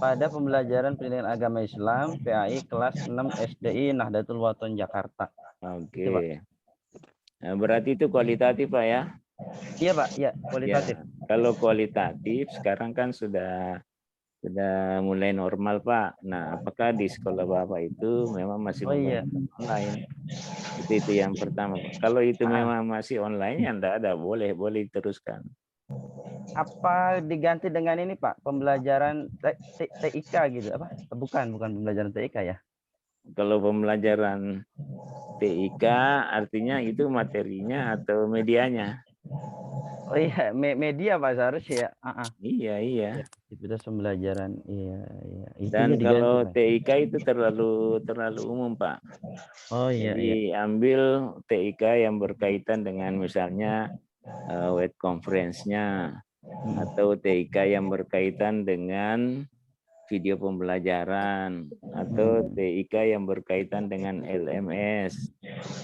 pada pembelajaran pendidikan agama Islam PAI kelas 6 SDI Nahdlatul Wathon Jakarta. Oke. Itu, Pak. Nah, berarti itu kualitatif Pak ya? Iya Pak, ya Ya, kualitatif. kalau kualitatif sekarang kan sudah mulai normal Pak. Nah, apakah di sekolah Bapak itu memang masih Oh iya. menggunakan online? Itu yang pertama Pak. Kalau itu memang masih online ya enggak ada, boleh diteruskan. Apa diganti dengan ini Pak, pembelajaran TIK gitu apa? Bukan pembelajaran TIK ya. Kalau pembelajaran TIK artinya itu materinya atau medianya? Oh iya, media Pak seharusnya ya. Iya. Ya, aktivitas pembelajaran. Iya. Itunya Dan diganti kalau Pak. TIK itu terlalu umum Pak. Oh iya. Jadi ambil TIK yang berkaitan dengan misalnya web conference-nya atau TIK yang berkaitan dengan video pembelajaran atau TIK yang berkaitan dengan LMS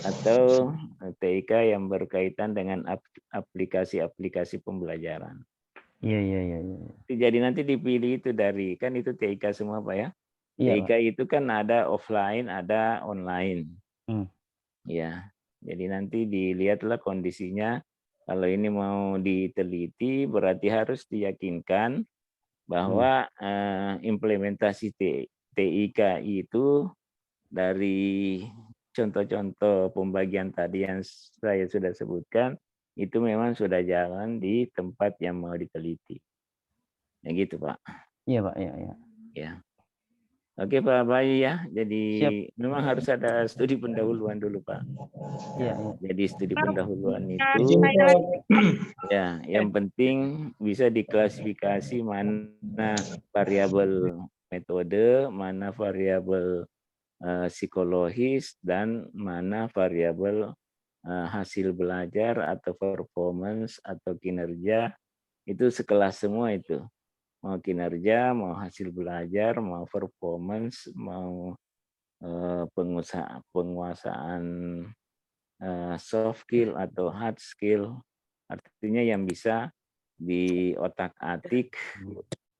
atau TIK yang berkaitan dengan aplikasi-aplikasi pembelajaran. Iya. Jadi nanti dipilih itu dari, kan itu TIK semua Pak ya. Iya, TIK Pak. itu kan ada offline, ada online. Hmm. Ya, jadi nanti dilihatlah kondisinya. Kalau ini mau diteliti, berarti harus diyakinkan bahwa implementasi TIK itu dari contoh-contoh pembagian tadi yang saya sudah sebutkan, itu memang sudah jalan di tempat yang mau diteliti. Ya gitu Pak. Iya Pak, iya. Ya. Oke Pak Bayu ya, jadi Siap. memang harus ada studi pendahuluan dulu Pak. Iya. Jadi studi pendahuluan itu ya, yang penting bisa diklasifikasi mana variabel metode, mana variabel psikologis, dan mana variabel hasil belajar atau performance atau kinerja. Itu sekelas semua itu. Mau kinerja, mau hasil belajar, mau performance, mau penguasaan soft skill atau hard skill, artinya yang bisa diotak-atik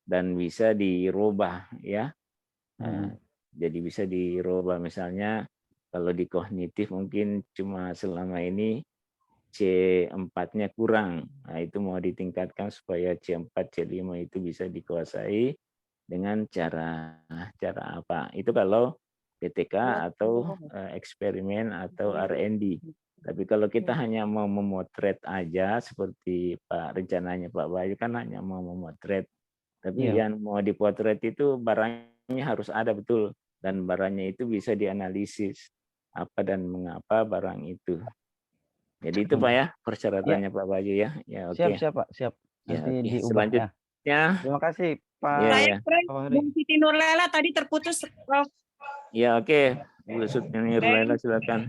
dan bisa dirubah ya. Jadi bisa dirubah, misalnya kalau di kognitif mungkin cuma selama ini C4-nya kurang. Nah, itu mau ditingkatkan supaya C4, C5 itu bisa dikuasai dengan cara apa? Itu kalau PTK atau eksperimen atau R&D. Tapi kalau kita hanya mau memotret aja seperti rencananya Pak Bayu kan hanya mau memotret. Tapi yang mau dipotret itu barangnya harus ada betul, dan barangnya itu bisa dianalisis apa dan mengapa barang itu. Jadi itu Pak ya persyaratannya Pak Bayu ya. Ya oke. Siap Pak, siap. Ya, Nanti oke. diubah Selanjutnya. ya. Terima kasih Pak. Ya. Bung Siti Nurlela tadi terputus Prof. Ya oke. Bu Siti Nurlela silakan.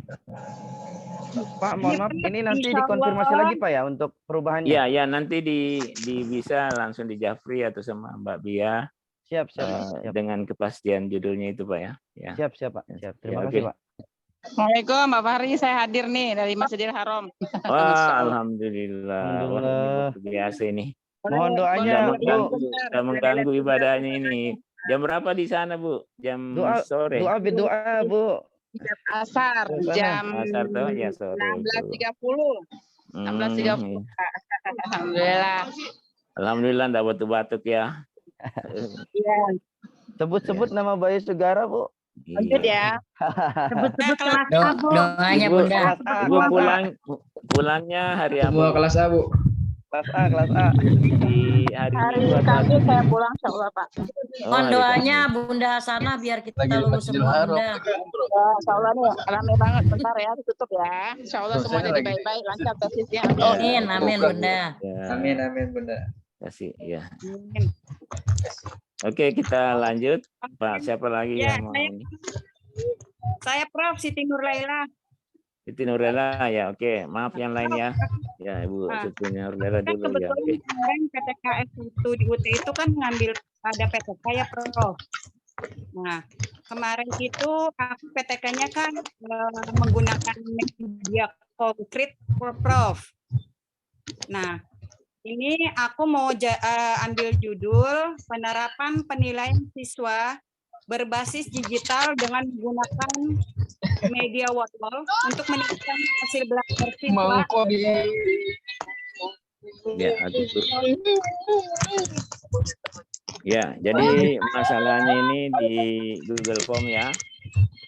Pak, mohon maaf, ini nanti dikonfirmasi lagi Pak ya untuk perubahannya. Iya, ya nanti bisa langsung di Jafri atau sama Mbak Bia. Siap. Dengan kepastian judulnya itu Pak ya. Siap Pak. Siap. Terima ya, kasih okay. Pak. Assalamualaikum Mbak Fahri, saya hadir nih dari Masjidil Haram. Wah, alhamdulillah. Wah, ini luar biasa ini. Mohon doanya Bu. Sudah mengganggu ibadahnya ini. Jam berapa di sana Bu? Jam sore. Doa Bu. Asar jam Asar tuh ya sore. 16.30. 16.30. Alhamdulillah. Alhamdulillah enggak batuk-batuk ya. Iya. Sebut-sebut nama Bayu Sugara Bu. Lanjut ya. Sebut-sebut kelas A, Bu. Doanya Bunda. Ibu pulangnya hari apa? Semua kelas A, Bu. Kelas A. Di hari Minggu atau Kamis saya pulang insyaallah Pak. Mohon doanya Bunda Hasanah biar kita lulus semua Bunda. Ya, insyaallah nih rame banget, bentar ya ditutup ya. Insyaallah semua jadi baik-baik, lancar tesisnya. Amin Bunda. Amin Bunda. Kasih ya. Oke, kita lanjut. Pak, siapa lagi yang mau ini? Saya Prof Siti Nurlela. Siti Nurlela ya, oke. Maaf yang lain ya. Ya, Ibu Siti Nurlela dulu ya. Oke. Kemarin PTKS itu di UT itu kan ngambil ada PTK ya Prof. Nah, kemarin itu PTK-nya kan menggunakan media konkret Prof. Nah, Ini aku mau ambil judul penerapan penilaian siswa berbasis digital dengan menggunakan media Whatwall untuk meningkatkan hasil belajar siswa. Ya, ya, jadi masalahnya ini di Google Form ya.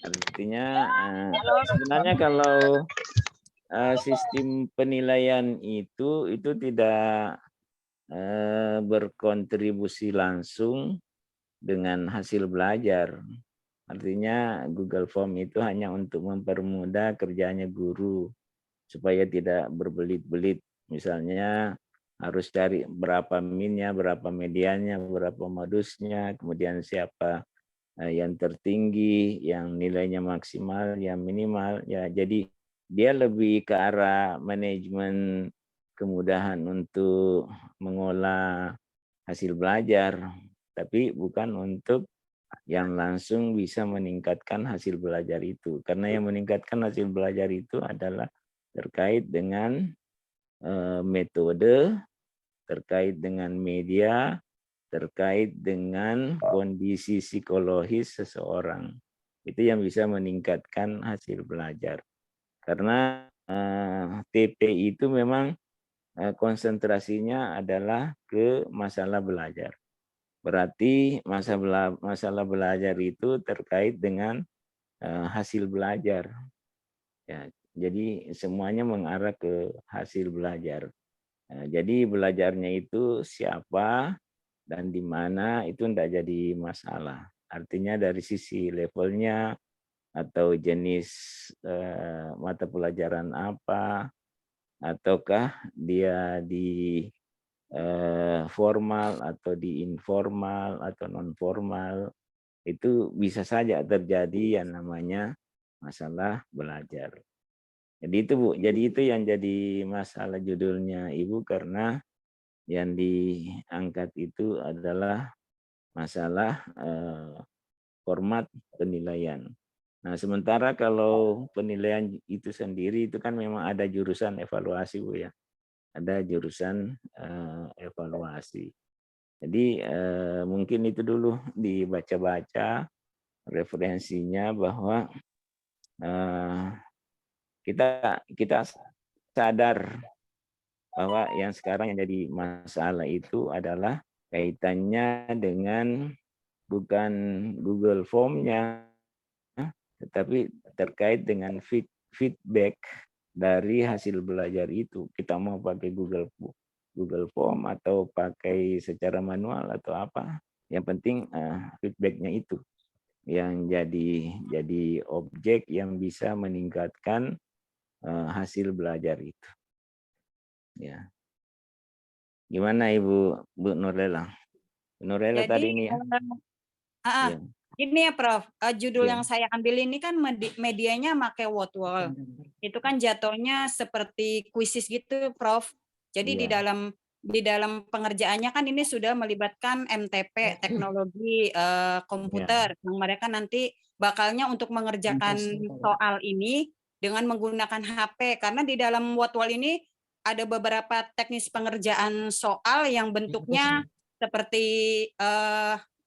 Artinya sebenarnya kalau sistem penilaian itu tidak berkontribusi langsung dengan hasil belajar. Artinya Google Form itu hanya untuk mempermudah kerjanya guru supaya tidak berbelit-belit. Misalnya harus cari berapa minnya, berapa medianya, berapa modusnya, kemudian siapa yang tertinggi, yang nilainya maksimal, yang minimal. Ya, jadi dia lebih ke arah manajemen kemudahan untuk mengolah hasil belajar, tapi bukan untuk yang langsung bisa meningkatkan hasil belajar itu. Karena yang meningkatkan hasil belajar itu adalah terkait dengan metode, terkait dengan media, terkait dengan kondisi psikologis seseorang. Itu yang bisa meningkatkan hasil belajar. Karena TP itu memang konsentrasinya adalah ke masalah belajar. Berarti masalah belajar itu terkait dengan hasil belajar. Ya, jadi semuanya mengarah ke hasil belajar. Jadi belajarnya itu siapa dan di mana itu tidak jadi masalah. Artinya dari sisi levelnya atau jenis mata pelajaran apa, ataukah dia di formal atau di informal atau non formal, itu bisa saja terjadi yang namanya masalah belajar. Jadi itu Bu, jadi itu yang jadi masalah judulnya Ibu, karena yang diangkat itu adalah masalah format penilaian. Nah, sementara kalau penilaian itu sendiri itu kan memang ada jurusan evaluasi Bu ya. Ada jurusan evaluasi. Jadi mungkin itu dulu dibaca-baca referensinya bahwa kita sadar bahwa yang sekarang yang jadi masalah itu adalah kaitannya dengan bukan Google Form-nya, tetapi terkait dengan feedback dari hasil belajar itu. Kita mau pakai Google Form atau pakai secara manual atau apa, yang penting feedbacknya itu yang jadi objek yang bisa meningkatkan hasil belajar itu. Ya, gimana Bu Nurlela? Nurlela Jadi, tadi ini ya. Ya. ini ya Prof, judul Ya. yang saya ambil ini kan medianya pakai Whatwall. Itu kan jatuhnya seperti kuisis gitu Prof. Jadi Ya. di dalam pengerjaannya kan ini sudah melibatkan MTP, teknologi komputer, yang mereka nanti bakalnya untuk mengerjakan soal ini dengan menggunakan HP, karena di dalam Whatwall ini ada beberapa teknis pengerjaan soal yang bentuknya seperti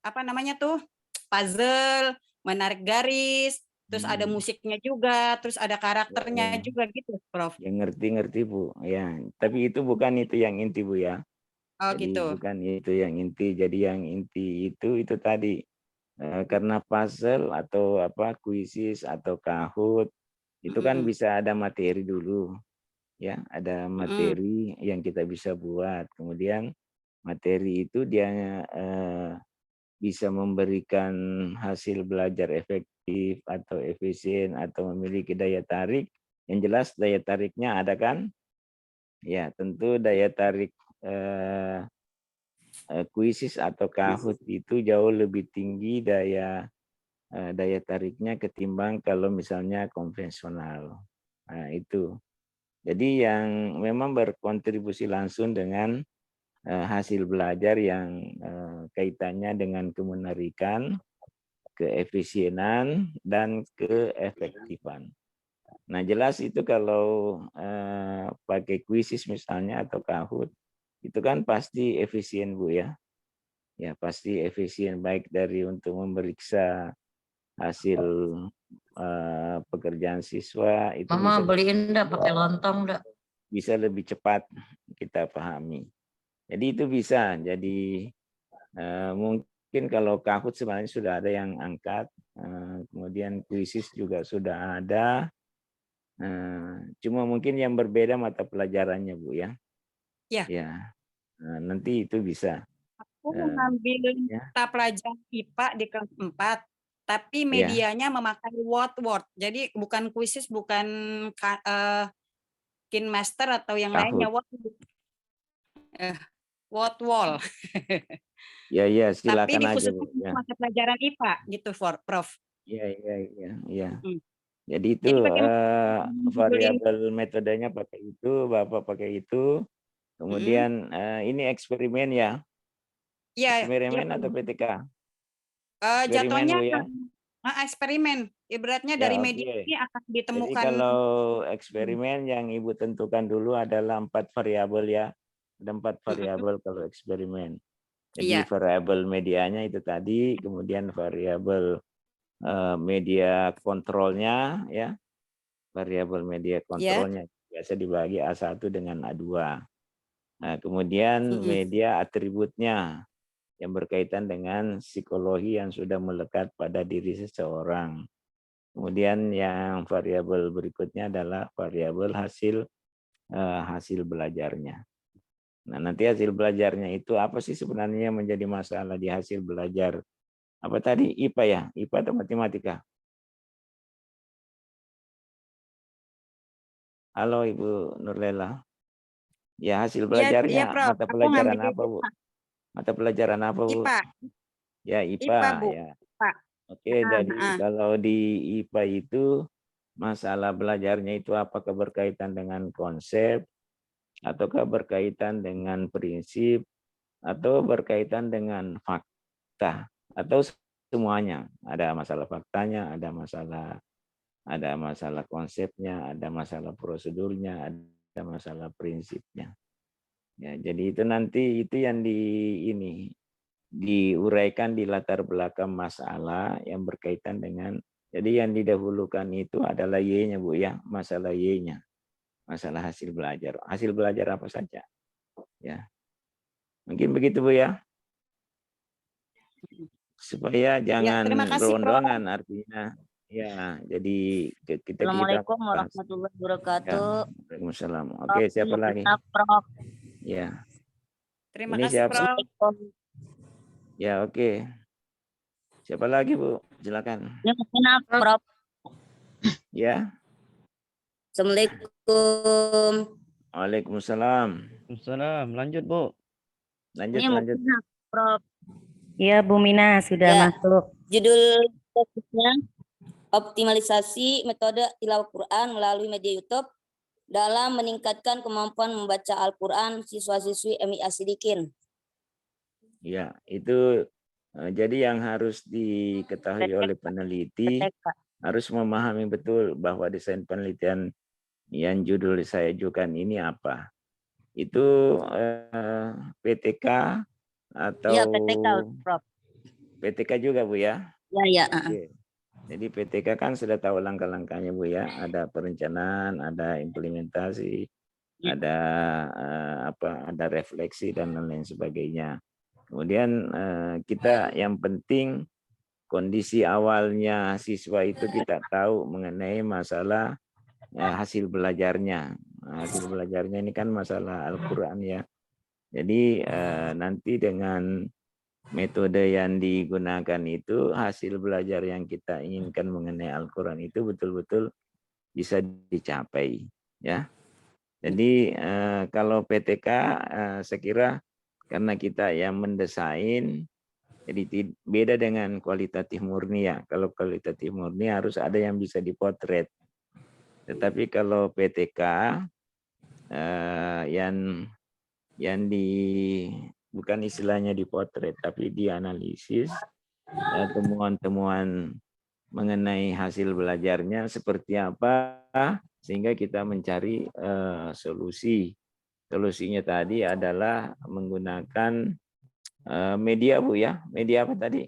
apa namanya tuh, puzzle, menarik garis, terus ada musiknya juga, terus ada karakternya juga gitu, Prof. Ya, ngerti Bu. Ya, tapi itu bukan itu yang inti Bu ya. Oh Jadi gitu. bukan itu yang inti. Jadi yang inti itu tadi karena puzzle atau apa kuisis atau Kahoot itu kan bisa ada materi dulu. Ya, ada materi yang kita bisa buat. Kemudian materi itu dia bisa memberikan hasil belajar efektif atau efisien atau memiliki daya tarik. Yang jelas daya tariknya ada kan? Ya, tentu daya tarik kuisis atau Kahoot itu jauh lebih tinggi daya tariknya ketimbang kalau misalnya konvensional. Nah, itu. Jadi yang memang berkontribusi langsung dengan hasil belajar yang kaitannya dengan kemenarikan, keefisienan, dan keefektifan. Nah, jelas itu kalau pakai kuisis misalnya atau Kahoot, itu kan pasti efisien Bu ya. Ya pasti efisien, baik dari untuk memeriksa hasil pekerjaan siswa itu Mama beliin dah pakai lontong dah. bisa lebih cepat kita pahami. Jadi itu bisa. Jadi mungkin kalau Kahoot sebenarnya sudah ada yang angkat, kemudian kuisis juga sudah ada. Cuma mungkin yang berbeda mata pelajarannya Bu ya. Ya. Ya. Nanti itu bisa. Aku mengambil ya. mata pelajaran IPA di kelas 4, tapi Ya. medianya memakai Word. Jadi bukan kuisis, bukan KineMaster atau yang lainnya, Word wall. Ya, silakan Tapi aja dikhususkan Bu. untuk Ya. mata pelajaran IPA gitu, Prof. Iya. Jadi itu Jadi bagaimana variabel metodenya pakai itu, Bapak pakai itu. Kemudian ini eksperimen ya. Iya, Eksperimen ya, atau PTK? jatuhnya Bu ya. eksperimen. Ibaratnya Ya, dari oke. media ini akan Jadi ditemukan. kalau eksperimen yang Ibu tentukan dulu adalah 4 variabel ya. Ada 4 variabel kalau eksperimen. Jadi Iya. variabel medianya itu tadi, kemudian variabel media kontrolnya ya. Variabel media kontrolnya biasa dibagi A1 dengan A2. Nah, kemudian media atributnya yang berkaitan dengan psikologi yang sudah melekat pada diri seseorang. Kemudian yang variabel berikutnya adalah variabel hasil belajarnya. Nah, nanti hasil belajarnya itu apa sih sebenarnya yang menjadi masalah di hasil belajar? Apa tadi IPA ya? IPA atau matematika? Halo Ibu Nurlela. Ya, hasil belajarnya Prof. mata Aku pelajaran ngambil apa, Bu? Mata pelajaran apa, Bu? IPA. Ya, IPA, IPA, Bu. ya. IPA. Oke, jadi kalau di IPA itu masalah belajarnya itu apakah berkaitan dengan konsep, ataukah berkaitan dengan prinsip, atau berkaitan dengan fakta, atau semuanya. Ada masalah faktanya, ada masalah konsepnya, ada masalah prosedurnya, ada masalah prinsipnya. Ya, jadi itu nanti itu yang diuraikan di latar belakang masalah yang berkaitan dengan, jadi yang didahulukan itu adalah Y-nya Bu ya, masalah Y-nya. Masalah hasil belajar. Hasil belajar apa saja? Ya. Mungkin begitu Bu ya. Supaya jangan berondongan artinya. Ya, jadi kita Assalamualaikum warahmatullahi wabarakatuh. Ya, Waalaikumsalam. Oke, siapa lagi? Prof. Ya. Terima Ini kasih, siapa? Prof. Ya, oke. Siapa lagi, Bu? Silakan. Ya, Prof. Ya. Assalamualaikum. Waalaikumsalam. Waalaikumsalam. Lanjut, Bu. Lanjut. Prof. Iya, Bu Mina sudah masuk. Judul topiknya optimalisasi metode tilawah Quran melalui media YouTube dalam meningkatkan kemampuan membaca Al-Quran siswa-siswi MIA Sidikin. Ya, itu jadi yang harus diketahui oleh peneliti harus memahami betul bahwa desain penelitian yang judul saya ajukan ini apa. Itu PTK atau ya, PTK, Prof. PTK juga Bu ya? Ya. Oke. Jadi PTK kan sudah tahu langkah-langkahnya Bu ya, ada perencanaan, ada implementasi, ada ada refleksi dan lain sebagainya. Kemudian kita yang penting kondisi awalnya siswa itu kita tahu mengenai masalah hasil belajarnya. Hasil belajarnya ini kan masalah Al-Quran ya. Jadi nanti dengan metode yang digunakan itu hasil belajar yang kita inginkan mengenai Al-Quran itu betul-betul bisa dicapai ya. Jadi kalau PTK saya kira karena kita yang mendesain, jadi beda dengan kualitatif murni ya. Kalau kualitatif murni harus ada yang bisa dipotret. Tetapi kalau PTK bukan istilahnya dipotret, tapi dianalisis temuan-temuan mengenai hasil belajarnya seperti apa, sehingga kita mencari solusi solusinya tadi adalah menggunakan media Bu ya. Media apa tadi?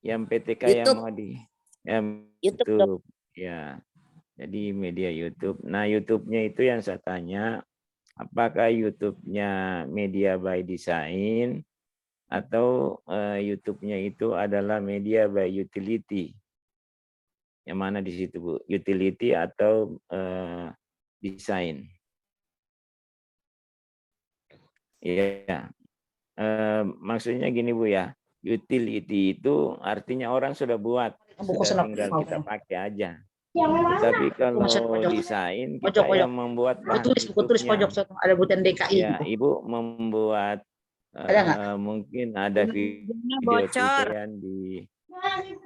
Yang PTK yang YouTube. mau di YouTube, Prof. YouTube. Ya. Jadi media YouTube. Nah, YouTube-nya itu yang saya tanya, apakah YouTube-nya media by design atau YouTube-nya itu adalah media by utility? Yang mana di situ Bu? Utility atau desain? Iya. Maksudnya gini Bu ya. Utility itu artinya orang sudah buat, sudah tinggal kita pakai aja. Tapi kalau desain kita yang membuat bahan buku tulis pojok YouTube-nya. ada butan DKI. Ya, Ibu membuat Ada nggak? mungkin ada video tutorial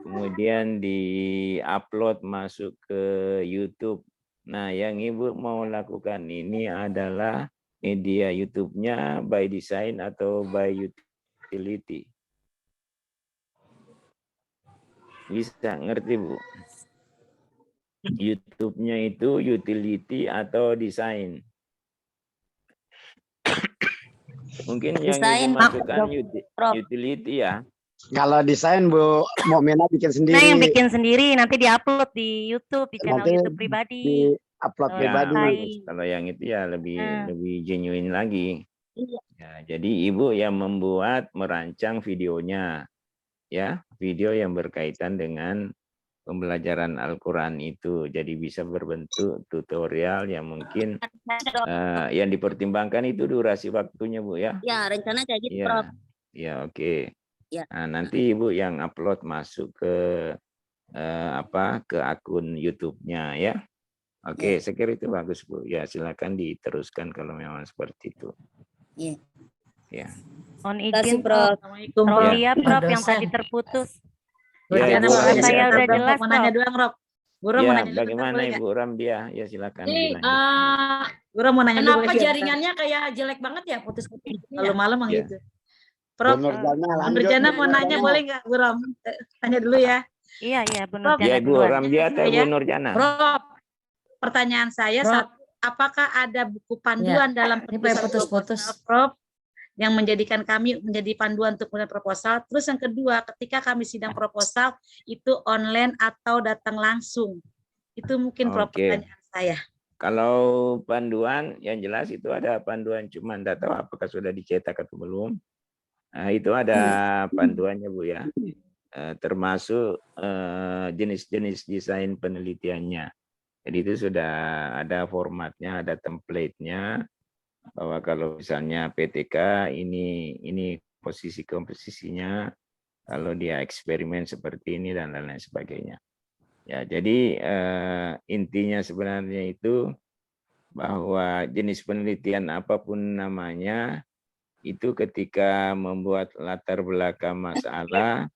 kemudian di-upload masuk ke YouTube. Nah, yang Ibu mau lakukan ini adalah media YouTube-nya by design atau by utility. Bisa ngerti Bu? YouTube-nya itu utility atau desain? Mungkin yang Desain, Ibu masukkan Prof. utility ya. Kalau desain Bu Mukminah bikin sendiri. Nah, yang bikin sendiri nanti diupload di YouTube, di channel Nanti YouTube pribadi. Di upload Oh, pribadi. bagus. Kalau yang itu ya lebih Nah. genuine lagi. Iya. Ya, jadi Ibu yang merancang videonya, ya, video yang berkaitan dengan pembelajaran Al-Quran itu. Jadi bisa berbentuk tutorial yang mungkin yang dipertimbangkan itu durasi waktunya Bu ya. Ya, rencana kayak gitu, Prof. Ya, oke. Ya. Nah, nanti Ibu yang upload masuk ke ke akun YouTube-nya ya. Oke, saya kira itu bagus Bu. Ya, silakan diteruskan kalau memang seperti itu. Iya. Ya. Mohon Terima kasih, izin, Prof. Assalamualaikum, Rolia, Prof, Ada yang saya. tadi terputus. Ya, Jangan Ibu Prof, Ramdia. saya udah Prof, jelas, mau nanya Prof. doang, Rob. Bu Rom mau Ya, nanya dulu, bagaimana boleh nggak? Ibu Ramdia? Ya, silakan Ini dilanjutkan. Bu Rom mau nanya dulu, kenapa boleh nggak? jaringannya kayak jelek banget ya, putus-putus? Kalau malam mah Ya. gitu. Prof, Bu Nurjana Bu lanjut. Nurjana Bu mau nanya Nurjana. boleh nggak, Bu Rom? Tanya dulu ya. Iya, iya, Bu Prof, Ya, Nurjana Ibu duluan. Ramdia atau Saya. Bu Nurjana? Prof, pertanyaan saya Prof. satu, apakah ada buku panduan dalam Ini kayak penulisan putus-putus. proposal, Prof, yang menjadikan kami menjadi panduan untuk menulis proposal? Terus yang kedua, ketika kami sidang proposal itu online atau datang langsung? Itu mungkin Prof Oke. pertanyaan saya. Kalau panduan, yang jelas itu ada panduan, cuma tidak tahu apakah sudah dicetak atau belum. Nah, itu ada panduannya Bu ya, termasuk jenis-jenis desain penelitiannya. Jadi itu sudah ada formatnya, ada template-nya, bahwa kalau misalnya PTK ini posisi komposisinya, kalau dia eksperimen seperti ini dan lain-lain sebagainya. Ya, jadi intinya sebenarnya itu bahwa jenis penelitian apapun namanya, itu ketika membuat latar belakang masalah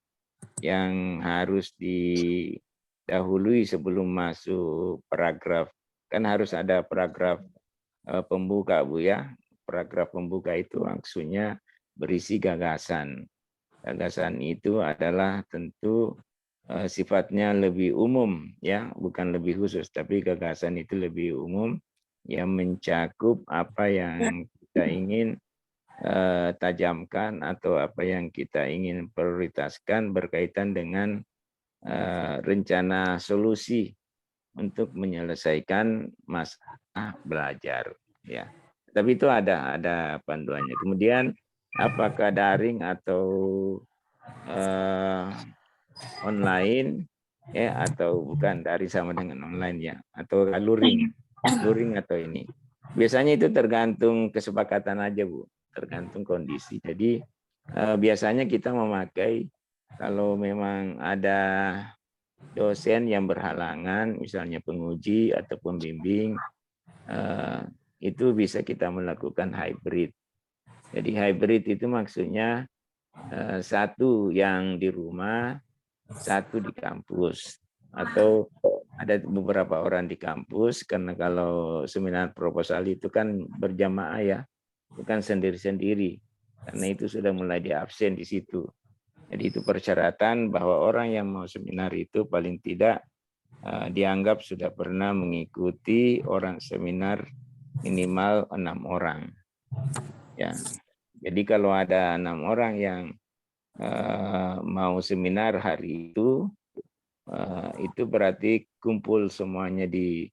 yang harus didahului sebelum masuk paragraf. Kan harus ada paragraf pembuka Bu ya. Paragraf pembuka itu maksudnya berisi gagasan. Gagasan itu adalah tentu sifatnya lebih umum ya, bukan lebih khusus, tapi gagasan itu lebih umum yang mencakup apa yang kita ingin tajamkan atau apa yang kita ingin prioritaskan berkaitan dengan rencana solusi untuk menyelesaikan masalah belajar ya. Tapi itu ada panduannya. Kemudian apakah daring atau online ya, atau bukan, daring sama dengan online ya, atau luring atau ini. Biasanya itu tergantung kesepakatan aja Bu, tergantung kondisi. Jadi biasanya kita memakai, kalau memang ada dosen yang berhalangan, misalnya penguji atau pembimbing, itu bisa kita melakukan hybrid. Jadi hybrid itu maksudnya satu yang di rumah, satu di kampus, atau ada beberapa orang di kampus, karena kalau seminar proposal itu kan berjamaah ya, bukan sendiri-sendiri, karena itu sudah mulai di absen di situ. Jadi itu persyaratan bahwa orang yang mau seminar itu paling tidak dianggap sudah pernah mengikuti orang seminar minimal 6 orang. Ya, jadi kalau ada 6 orang yang mau seminar hari itu berarti kumpul semuanya di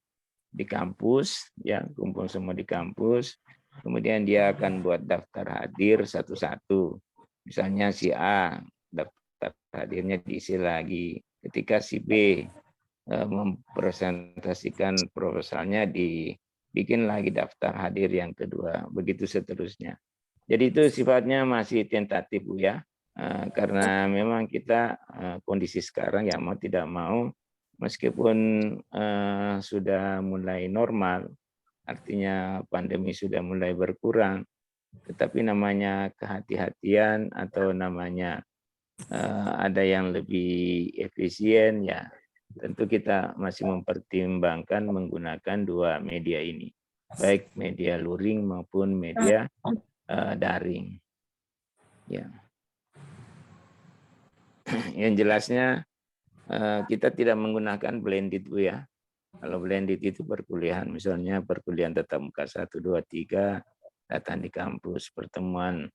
kampus, ya, kumpul semua di kampus. Kemudian dia akan buat daftar hadir satu-satu. Misalnya si A, daftar hadirnya diisi lagi. Ketika si B mempresentasikan proposalnya, dibikin lagi daftar hadir yang kedua. Begitu seterusnya. Jadi itu sifatnya masih tentatif, Bu, ya. Karena memang kita kondisi sekarang ya mau tidak mau, meskipun sudah mulai normal, artinya pandemi sudah mulai berkurang, tetapi namanya kehati-hatian atau namanya ada yang lebih efisien, ya tentu kita masih mempertimbangkan menggunakan 2 media ini, baik media luring maupun media daring. Ya. Yang jelasnya kita tidak menggunakan blended, Bu, ya. Kalau blended itu perkuliahan, misalnya perkuliahan tatap muka 1, 2, 3, datang di kampus, pertemuan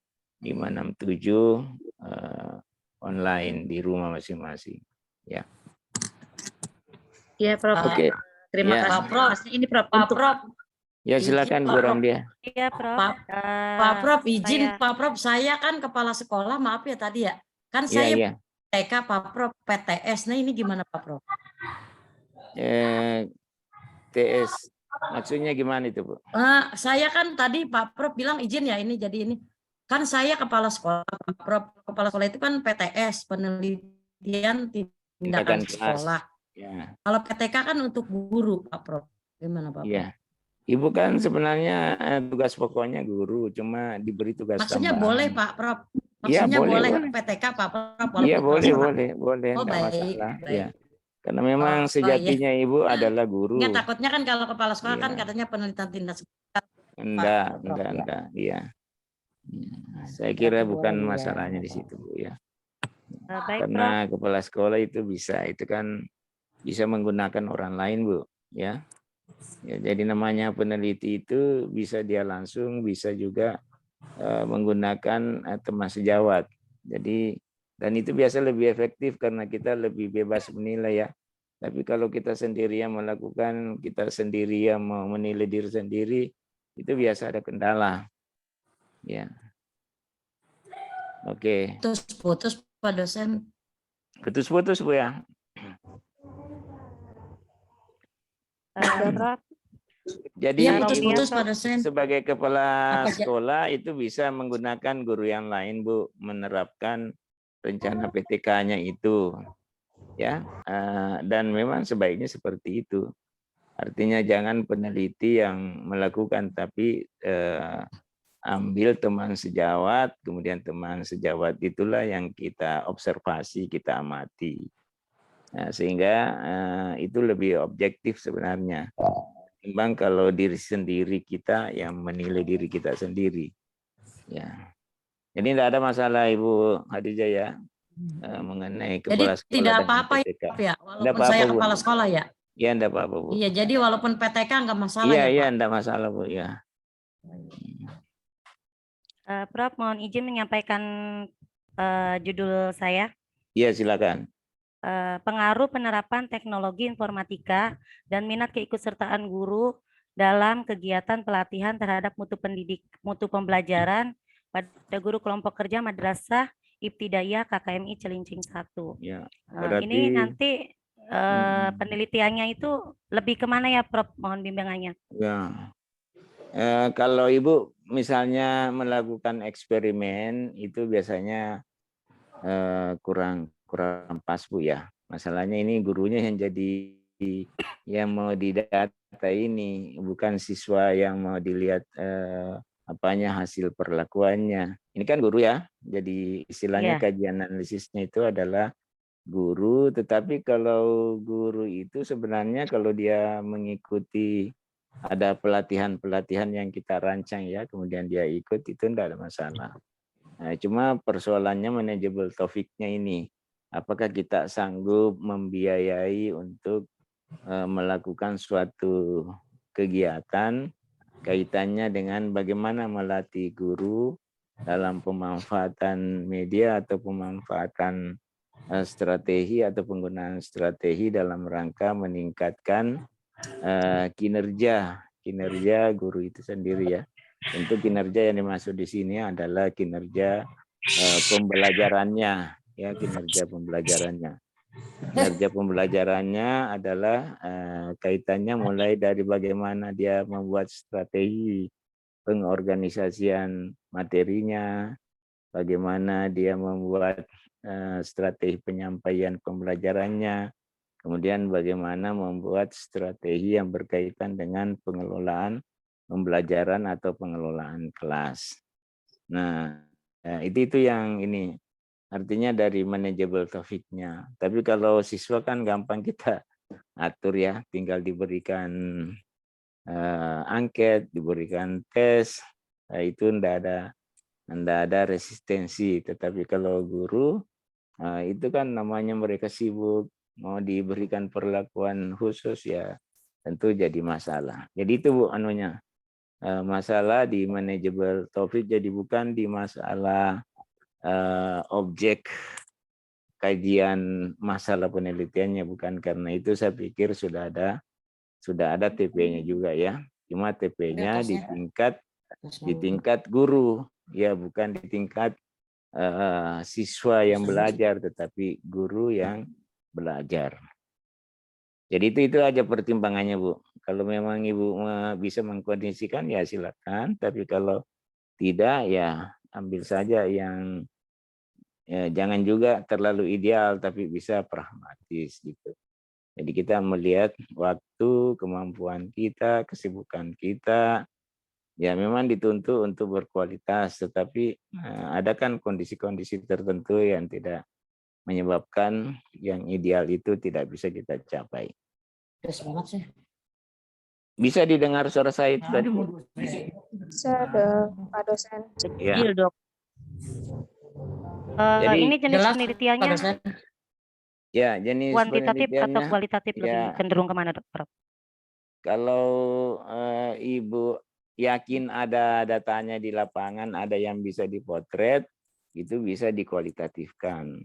5, 6, 7, online di rumah masing-masing. Ya. Iya, Prof. Oke. Terima Ya. kasih. Pak Prof. Ini Prof Pak untuk Prof, Ya, silakan Bu Ramdia. Iya, Prof. Pak Prof, izin Saya- Pak Prof, saya kan kepala sekolah, maaf ya tadi ya. Kan Iya, saya iya. TK Pak Prof, PTS. Nah, ini gimana Pak Prof? TS maksudnya gimana itu, Bu? Saya kan tadi Pak Prof bilang izin ya ini jadi ini. Kan saya kepala sekolah, Pak Prof. Kepala sekolah itu kan PTS, penelitian tindakan Tindakan kelas. sekolah. Ya. Kalau PTK kan untuk guru, Pak Prof. Gimana Pak Prof? Iya. Ibu kan sebenarnya tugas pokoknya guru, cuma diberi tugas Maksudnya tambahan. boleh Pak Prof. Iya, Maksudnya boleh, boleh boleh. PTK Pak Prof. Iya, walaupun boleh, kepala boleh, Oh, enggak baik, masalah. baik. Ya. Karena memang Oh, sejatinya iya. Ibu adalah guru. Enggak, takutnya kan kalau kepala sekolah kan Iya. katanya penelitian tindak sekolah. Enggak, Prof, enggak, ya. enggak. Iya. Saya kira Berarti bukan boleh ya. masalahnya di situ, Bu, ya. baik, Prof. Karena kepala sekolah itu kan bisa menggunakan orang lain, Bu, ya. Ya, jadi namanya peneliti itu bisa dia langsung, bisa juga menggunakan teman sejawat. Jadi dan itu biasa lebih efektif karena kita lebih bebas menilai, ya. Tapi kalau kita sendiri yang melakukan, kita sendiri yang mau menilai diri sendiri, itu biasa ada kendala. Ya. Oke. Putus Pak dosen. Putus-putus, Bu, ya. Prof. Jadi Iya, Ibu putus-putus Pak dosen. sebagai kepala Apa aja? sekolah itu bisa menggunakan guru yang lain, Bu, menerapkan rencana PTK-nya itu, ya. Dan memang sebaiknya seperti itu. Artinya jangan peneliti yang melakukan, tapi ambil teman sejawat, kemudian teman sejawat itulah yang kita observasi, kita amati. Nah, sehingga itu lebih objektif sebenarnya. Timbang kalau diri sendiri kita yang menilai diri kita sendiri. Ya. Jadi tidak ada masalah Ibu Khadijah, ya, mengenai Jadi kepala sekolah tidak dengan apa-apa PTK. ya, Tidak walaupun apa-apa, saya Bu. kepala sekolah ya. Iya, tidak apa-apa, Bu. Iya, jadi walaupun PTK nggak masalah Iya, ya iya, Pak. tidak masalah, Bu, ya. Prof, mohon izin menyampaikan judul saya. Iya, silakan. Pengaruh penerapan teknologi informatika dan minat keikutsertaan guru dalam kegiatan pelatihan terhadap mutu pembelajaran pada guru kelompok kerja Madrasah Ibtidaiyah KKMI Celincing 1. Ya, Ini berarti nanti penelitiannya itu lebih kemana ya, Prof? Mohon bimbingannya. ya. Kalau Ibu misalnya melakukan eksperimen itu biasanya kurang pas, Bu, ya. Masalahnya ini gurunya yang jadi yang mau didata ini, bukan siswa yang mau dilihat hasil perlakuannya. Ini kan guru, ya. Jadi istilahnya kajian analisisnya itu adalah guru, tetapi kalau guru itu sebenarnya kalau dia mengikuti ada pelatihan-pelatihan yang kita rancang, ya, kemudian dia ikut, itu tidak ada masalah. Nah, cuma persoalannya manajebil taufiknya ini. Apakah kita sanggup membiayai untuk melakukan suatu kegiatan kaitannya dengan bagaimana melatih guru dalam pemanfaatan media atau pemanfaatan strategi atau penggunaan strategi dalam rangka meningkatkan kinerja guru itu sendiri ya. Tentu kinerja yang dimaksud di sini adalah kinerja pembelajarannya ya, kinerja pembelajarannya. Kinerja pembelajarannya adalah kaitannya mulai dari bagaimana dia membuat strategi pengorganisasian materinya, bagaimana dia membuat strategi penyampaian pembelajarannya, kemudian bagaimana membuat strategi yang berkaitan dengan pengelolaan pembelajaran atau pengelolaan kelas. Nah, itu yang ini. Artinya dari manajeable topiknya. Tapi kalau siswa kan gampang kita atur ya, tinggal diberikan angket, diberikan tes, itu ndak ada resistensi. Tetapi kalau guru itu kan namanya mereka sibuk, mau diberikan perlakuan khusus ya tentu jadi masalah. Jadi itu Bu anunya, masalah di manajeable topik, jadi bukan di masalah objek kajian masalah penelitiannya, bukan. Karena itu saya pikir sudah ada TP-nya juga ya. Cuma TP-nya di tingkat guru ya, bukan di tingkat siswa yang belajar, tetapi guru yang belajar. Jadi itu aja pertimbangannya Bu. Kalau memang Ibu bisa mengkondisikan ya silakan, tapi kalau tidak ya ambil saja yang ya, jangan juga terlalu ideal tapi bisa pragmatis gitu. Jadi kita melihat waktu, kemampuan kita, kesibukan kita, ya memang dituntut untuk berkualitas, tetapi ada kan kondisi-kondisi tertentu yang tidak menyebabkan yang ideal itu tidak bisa kita capai. Bisa didengar suara saya itu tadi Bu? Bisa dong, Pak dosen. Ya. Kecil, Dok. Jadi Ini jenis jelas, penelitiannya Pak dosen. ya jenis kuantitatif atau penelitiannya kualitatif lebih ya, cenderung kemana, Dok? Prof? kalau Ibu yakin ada datanya di lapangan, ada yang bisa dipotret, itu bisa dikualitatifkan.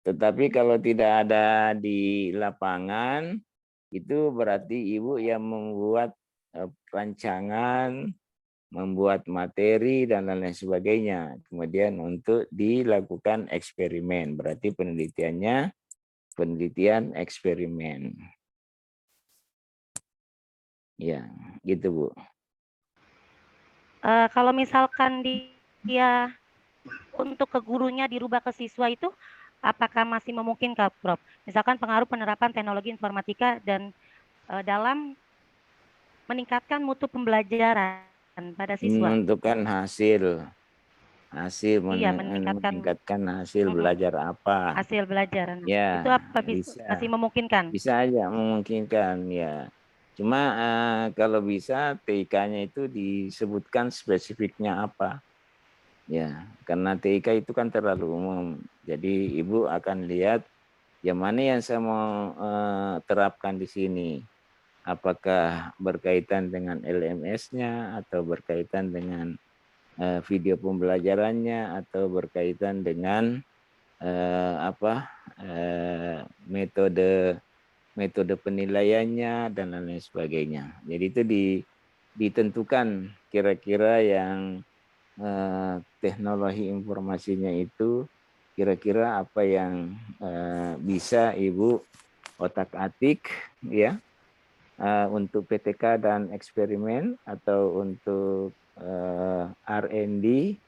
Tetapi kalau tidak ada di lapangan, itu berarti Ibu yang membuat rancangan, membuat materi, dan lain-lain sebagainya. Kemudian untuk dilakukan eksperimen, berarti penelitiannya penelitian eksperimen. Ya, gitu Bu. Kalau misalkan dia untuk ke gurunya dirubah ke siswa itu, apakah masih memungkinkan, Prof? Misalkan pengaruh penerapan teknologi informatika dan dalam meningkatkan mutu pembelajaran pada siswa. Menentukan hasil Iya, meningkatkan meningkatkan hasil belajar apa. hasil belajar. Ya, Itu apa bisa. masih memungkinkan? Bisa aja memungkinkan ya. Cuma kalau bisa TIK-nya itu disebutkan spesifiknya apa. Ya, karena TIK itu kan terlalu umum. Jadi Ibu akan lihat yang mana yang saya mau terapkan di sini. Apakah berkaitan dengan LMS-nya atau berkaitan dengan video pembelajarannya atau berkaitan dengan metode penilaiannya dan lain sebagainya. Jadi itu ditentukan kira-kira yang teknologi informasinya itu kira-kira apa yang bisa Ibu otak-atik ya untuk PTK dan eksperimen atau untuk R&D,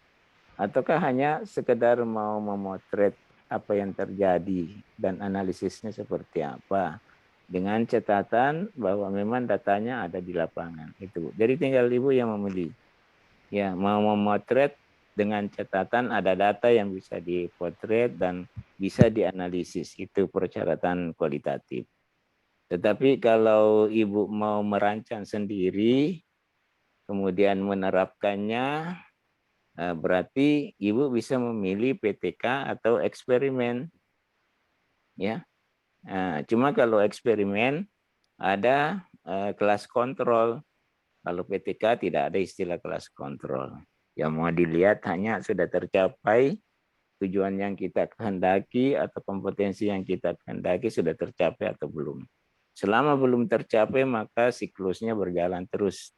ataukah hanya sekedar mau memotret apa yang terjadi dan analisisnya seperti apa, dengan catatan bahwa memang datanya ada di lapangan itu. Jadi tinggal Ibu yang memilih. Ya, mau memotret dengan catatan ada data yang bisa dipotret dan bisa dianalisis, itu persyaratan kualitatif. Tetapi kalau Ibu mau merancang sendiri, kemudian menerapkannya, berarti Ibu bisa memilih PTK atau eksperimen. Ya, cuma kalau eksperimen ada kelas kontrol. Kalau PTK tidak ada istilah kelas kontrol. Yang mau dilihat hanya sudah tercapai tujuan yang kita kehendaki atau kompetensi yang kita kehendaki sudah tercapai atau belum. Selama belum tercapai maka siklusnya berjalan terus.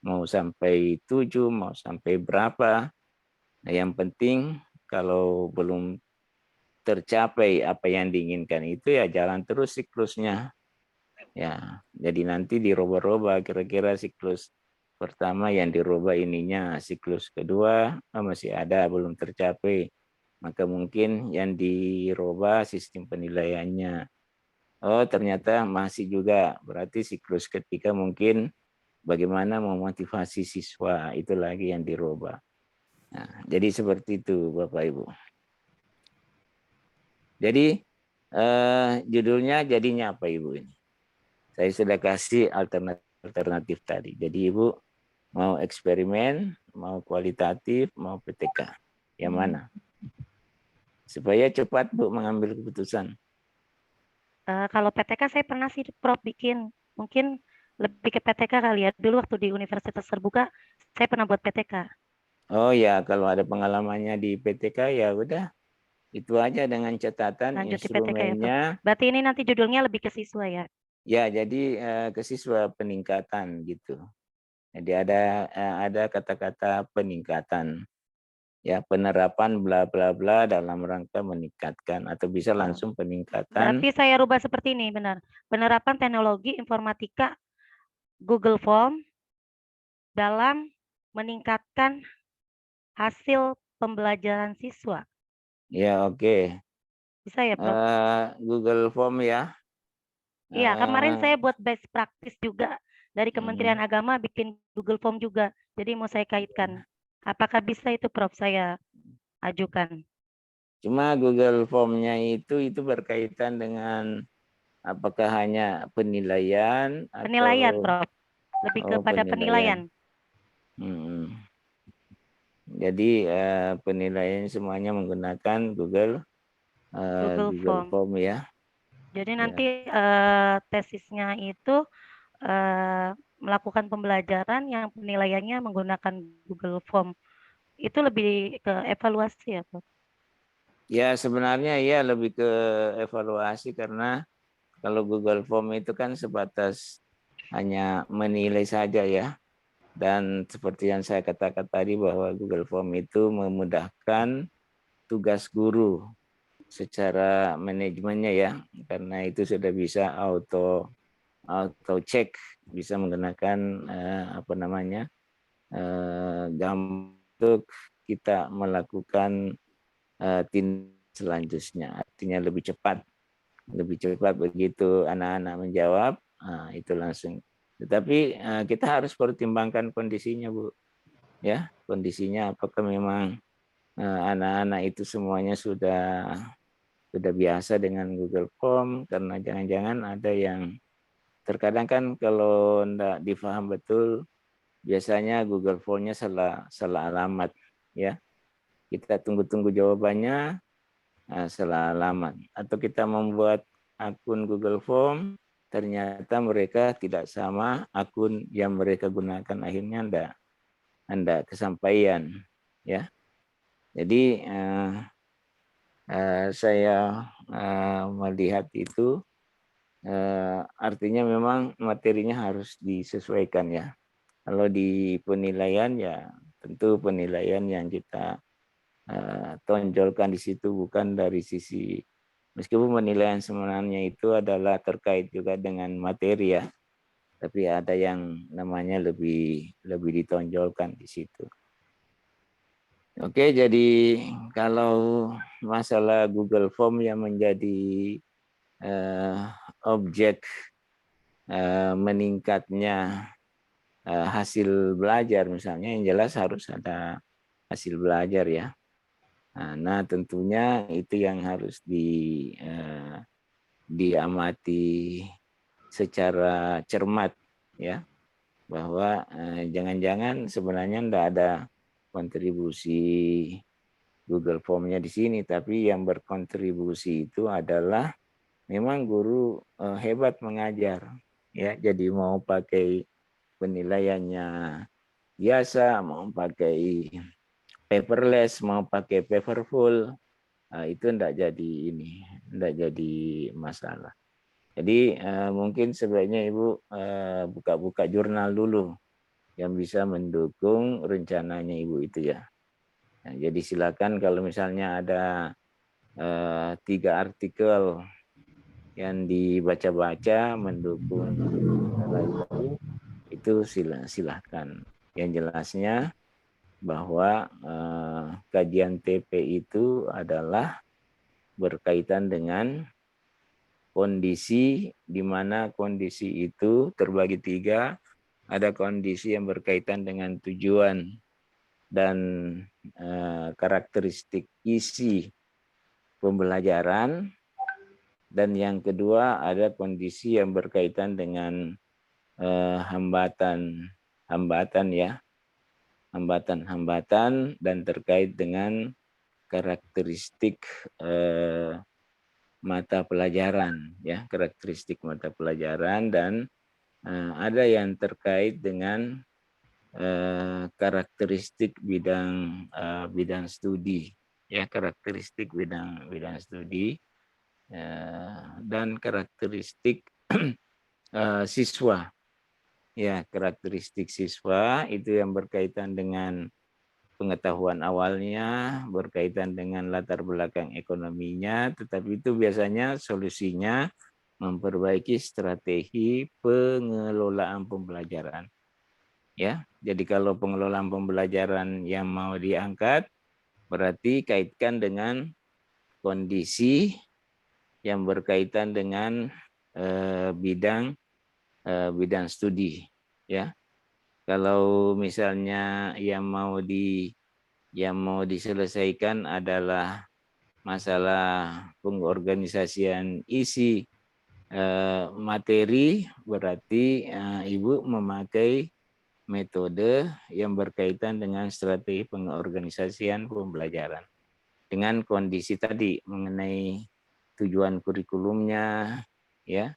Mau sampai 7, mau sampai berapa. Nah, yang penting kalau belum tercapai apa yang diinginkan itu ya jalan terus siklusnya. Ya, jadi nanti dirubah-rubah kira-kira siklus pertama yang dirubah ininya, siklus kedua masih ada belum tercapai. Maka mungkin yang dirubah sistem penilaiannya. Oh, ternyata masih juga. Berarti siklus ketiga mungkin bagaimana memotivasi siswa, itu lagi yang dirubah. Nah, jadi seperti itu Bapak Ibu. Jadi judulnya jadinya apa Ibu ini? Saya sudah kasih alternatif tadi. Jadi Ibu mau eksperimen, mau kualitatif, mau PTK. Yang mana? Supaya cepat Bu mengambil keputusan. Kalau PTK saya pernah sih Prof bikin, mungkin lebih ke PTK kali ya. Dulu waktu di Universitas Terbuka saya pernah buat PTK. Oh ya, kalau ada pengalamannya di PTK ya udah. Itu aja dengan catatan Lanjut di PTK ya Prof. instrumennya. Berarti ini nanti judulnya lebih ke siswa ya? Ya, jadi ke siswa peningkatan gitu. Jadi ada kata-kata peningkatan. Ya, penerapan bla bla bla dalam rangka meningkatkan atau bisa langsung peningkatan. Berarti saya rubah seperti ini, benar. Penerapan teknologi informatika Google Form dalam meningkatkan hasil pembelajaran siswa. Ya, oke. Bisa ya, Prof? Google Form ya. Iya, kemarin saya buat best practice juga dari Kementerian Agama bikin Google Form juga. Jadi mau saya kaitkan. Apakah bisa itu Prof saya ajukan? Cuma Google Form-nya itu berkaitan dengan apakah hanya penilaian Penilaian, atau Prof. Lebih kepada penilaian. Jadi penilaian semuanya menggunakan Google Form ya. Jadi nanti tesisnya itu melakukan pembelajaran yang penilaiannya menggunakan Google Form. Itu lebih ke evaluasi ya, Prof? Ya, sebenarnya ya lebih ke evaluasi karena kalau Google Form itu kan sebatas hanya menilai saja ya. Dan seperti yang saya katakan tadi bahwa Google Form itu memudahkan tugas guru secara manajemennya ya. Karena itu sudah bisa auto check, bisa menggunakan untuk kita melakukan tindakan selanjutnya, artinya lebih cepat begitu anak-anak menjawab itu langsung. Tetapi kita harus pertimbangkan kondisinya Bu ya, kondisinya apakah memang anak-anak itu semuanya sudah biasa dengan Google Form, karena jangan-jangan ada yang terkadang kan kalau tidak difaham betul biasanya Google Form-nya salah alamat ya. Kita tunggu jawabannya salah alamat, atau kita membuat akun Google Form ternyata mereka tidak sama akun yang mereka gunakan, akhirnya anda kesampaian ya. Jadi saya melihat itu artinya memang materinya harus disesuaikan ya. Kalau di penilaian ya tentu penilaian yang kita tonjolkan di situ bukan dari sisi, meskipun penilaian sebenarnya itu adalah terkait juga dengan materi ya, tapi ada yang namanya lebih ditonjolkan di situ. Oke, jadi kalau masalah Google Form yang menjadi objek meningkatnya hasil belajar misalnya, yang jelas harus ada hasil belajar ya. Nah, tentunya itu yang harus diamati secara cermat ya, bahwa jangan-jangan sebenarnya tidak ada kontribusi Google Form-nya di sini, tapi yang berkontribusi itu adalah memang guru hebat mengajar ya, jadi mau pakai penilaiannya biasa, mau pakai paperless, mau pakai paperful, itu enggak jadi masalah. Jadi mungkin sebaiknya Ibu buka-buka jurnal dulu yang bisa mendukung rencananya Ibu itu ya. Nah, jadi silakan kalau misalnya ada 3 artikel yang dibaca-baca mendukung itu silahkan. Yang jelasnya bahwa kajian TP itu adalah berkaitan dengan kondisi di mana kondisi itu terbagi 3. Ada kondisi yang berkaitan dengan tujuan dan karakteristik isi pembelajaran. Dan yang kedua ada kondisi yang berkaitan dengan hambatan ya. Hambatan dan terkait dengan karakteristik mata pelajaran ya, karakteristik mata pelajaran, dan ada yang terkait dengan karakteristik bidang studi ya, karakteristik bidang studi dan karakteristik siswa ya, karakteristik siswa itu yang berkaitan dengan pengetahuan awalnya, berkaitan dengan latar belakang ekonominya, tetapi itu biasanya solusinya memperbaiki strategi pengelolaan pembelajaran. Ya, jadi kalau pengelolaan pembelajaran yang mau diangkat, berarti kaitkan dengan kondisi yang berkaitan dengan bidang studi. Ya, kalau misalnya yang mau diselesaikan adalah masalah pengorganisasian isi materi, berarti Ibu memakai metode yang berkaitan dengan strategi pengorganisasian pembelajaran dengan kondisi tadi mengenai tujuan kurikulumnya ya,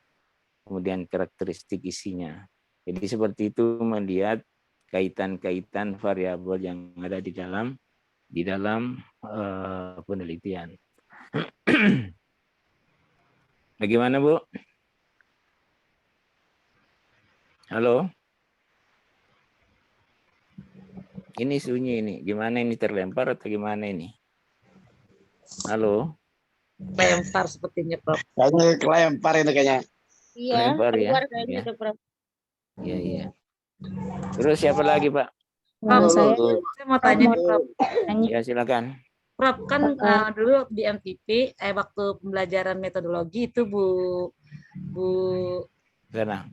kemudian karakteristik isinya. Jadi seperti itu melihat kaitan-kaitan variabel yang ada di dalam penelitian. Bagaimana Bu? Halo? Ini sunyi ini. Gimana ini, terlempar atau gimana ini? Halo? Lempar sepertinya, Prof. Kayaknya kelempar itu kayaknya. Iya, Lempar ya? keluar kayaknya Ya. tuh, Prof. Iya. Terus siapa lagi, Pak? Prof, saya saya mau tanya nih, Prof. Ya, silakan. Prof, kan dulu di MTP, waktu pembelajaran metodologi itu Bu Sana.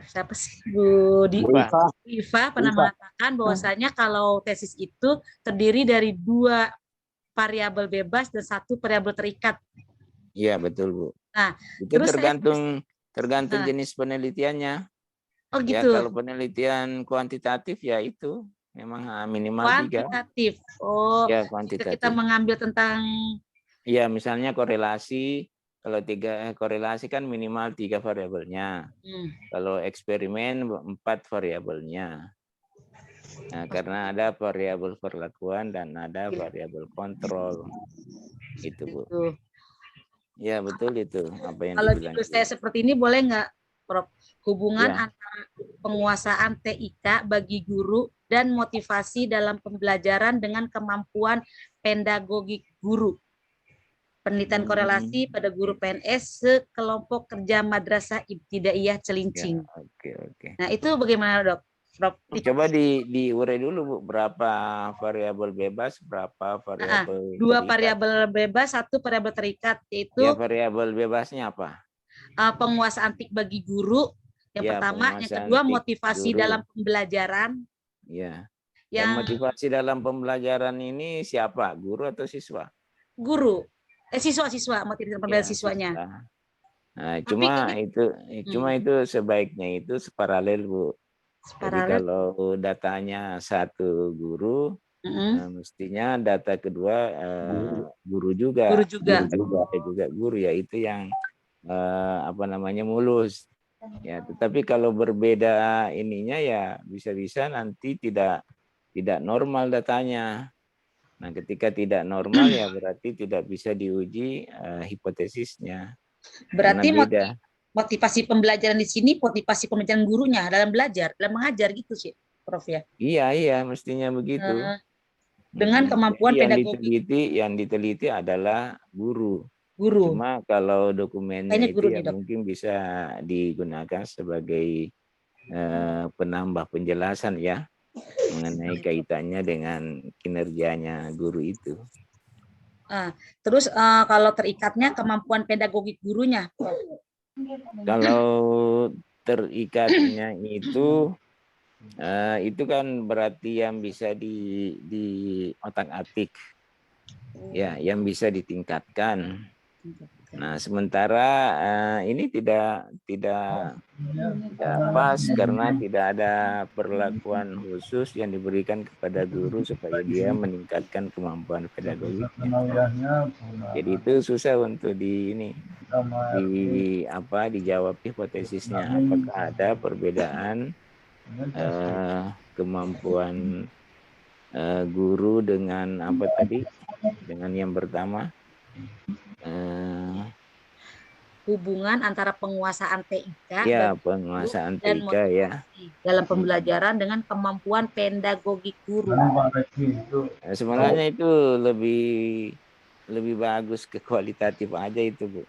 Siapa sih? Bu Pak. Iva pernah mengatakan bahwasanya kalau tesis itu terdiri dari 2 variabel bebas dan 1 variabel terikat. Iya, betul, Bu. Nah, itu terus tergantung Nah. jenis penelitiannya. Oh Ya, gitu. kalau penelitian kuantitatif ya itu memang minimal 3. Kuantitatif. Oh, Ya, jika kuantitatif. kita mengambil tentang Iya, misalnya korelasi, kalau korelasi kan minimal 3 variabelnya. Kalau eksperimen 4 variabelnya. Nah, karena ada variabel perlakuan dan ada variabel kontrol. Itu, Bu. Ya, betul itu apa yang kalau dibilang. gitu saya seperti ini boleh nggak, Prof? Hubungan Ya. antara penguasaan TIK bagi guru dan motivasi dalam pembelajaran dengan kemampuan pedagogik guru. Penelitian korelasi pada guru PNS sekelompok kerja madrasah ibtidaiyah Celincing. Ya, oke. Nah, itu bagaimana, Dok? Prof. Coba diurai dulu, Bu, berapa variabel bebas, berapa variabel 2 terikat. variabel bebas, 1 variabel terikat, yaitu Ya, variabel bebasnya apa? penguasaan TIK bagi guru. Yang Ya, pertama, yang penguasaan kedua TIK motivasi guru. dalam pembelajaran. Ya. Yang motivasi dalam pembelajaran ini siapa? Guru atau siswa? Guru. Siswa, motivasi pembelajaran siswanya. Siswa. Nah, Tapi itu sebaiknya itu separalel, Bu. Jadi Paralel. kalau datanya 1 guru, mestinya data kedua guru juga. Guru juga. Guru, yaitu yang mulus. Ya, tetapi kalau berbeda ininya ya bisa-bisa nanti tidak normal datanya. Nah, ketika tidak normal ya berarti tidak bisa diuji hipotesisnya. Karena Berarti beda. motivasi pembelajaran di sini, motivasi pembelajaran gurunya dalam belajar, dalam mengajar gitu sih, Prof ya. Iya, mestinya begitu. Dengan kemampuan Jadi pedagogi. yang diteliti adalah guru. Guru. Cuma kalau dokumennya Kayaknya itu guru ya nih, Dok. mungkin bisa digunakan sebagai penambah penjelasan ya mengenai kaitannya dengan kinerjanya guru itu. Terus kalau terikatnya kemampuan pedagogik gurunya, Prof. Kalau terikatnya itu kan berarti yang bisa di otak-atik, ya, yang bisa ditingkatkan. Nah, sementara ini tidak pas karena tidak ada perlakuan khusus yang diberikan kepada guru supaya dia meningkatkan kemampuan pedagogiknya. Jadi itu susah untuk dijawab hipotesisnya. Apakah ada perbedaan kemampuan guru dengan apa tadi? Dengan yang pertama. Hubungan antara penguasaan TIK penguasaan dan TIK ya dalam pembelajaran dengan kemampuan pedagogik guru. Sebenarnya itu lebih bagus ke kualitatif aja itu, Bu.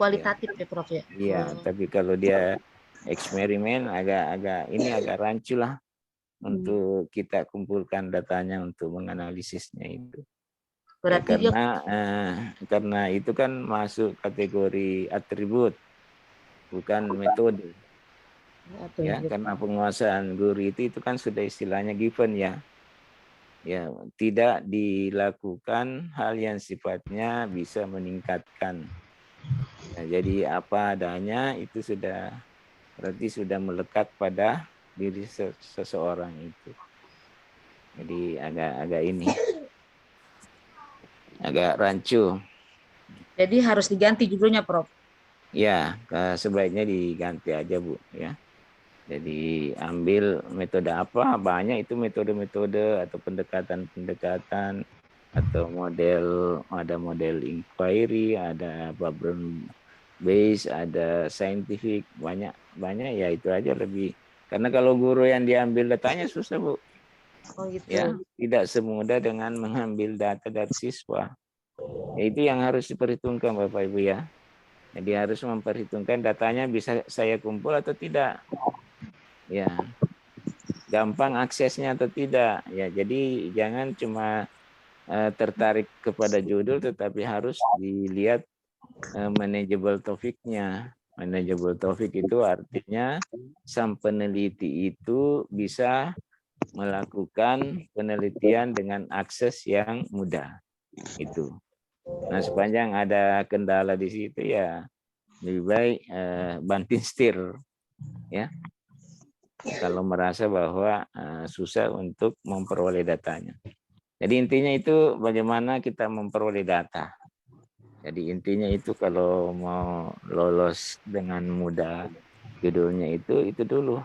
Kualitatif ya, Prof ya. Iya, tapi kalau dia eksperimen agak rancu lah untuk kita kumpulkan datanya untuk menganalisisnya itu. Berarti karena itu kan masuk kategori atribut, bukan metode. Ya, karena penguasaan guru itu kan sudah istilahnya given ya. Ya, tidak dilakukan hal yang sifatnya bisa meningkatkan. Nah, jadi apa adanya itu berarti sudah melekat pada diri seseorang itu. Jadi agak rancu. Jadi harus diganti judulnya, Prof. Ya, sebaiknya diganti aja, Bu, ya. Jadi ambil metode apa? Banyak itu metode-metode atau pendekatan-pendekatan atau ada model inquiry, ada problem base, ada scientific, banyak ya itu aja lebih. Karena kalau guru yang diambil datanya susah, Bu. Oh gitu. Ya, tidak semudah dengan mengambil data dari siswa. Ya, itu yang harus diperhitungkan Bapak Ibu ya. Jadi harus memperhitungkan datanya bisa saya kumpul atau tidak. Ya, gampang aksesnya atau tidak. Ya, jadi jangan cuma tertarik kepada judul, tetapi harus dilihat manageable topiknya. Manageable topik itu artinya sang peneliti itu bisa melakukan penelitian dengan akses yang mudah. Itu. Nah, sepanjang ada kendala di situ ya lebih baik banting setir ya. Kalau merasa bahwa susah untuk memperoleh datanya. Jadi intinya itu bagaimana kita memperoleh data. Jadi intinya itu kalau mau lolos dengan mudah judulnya itu dulu.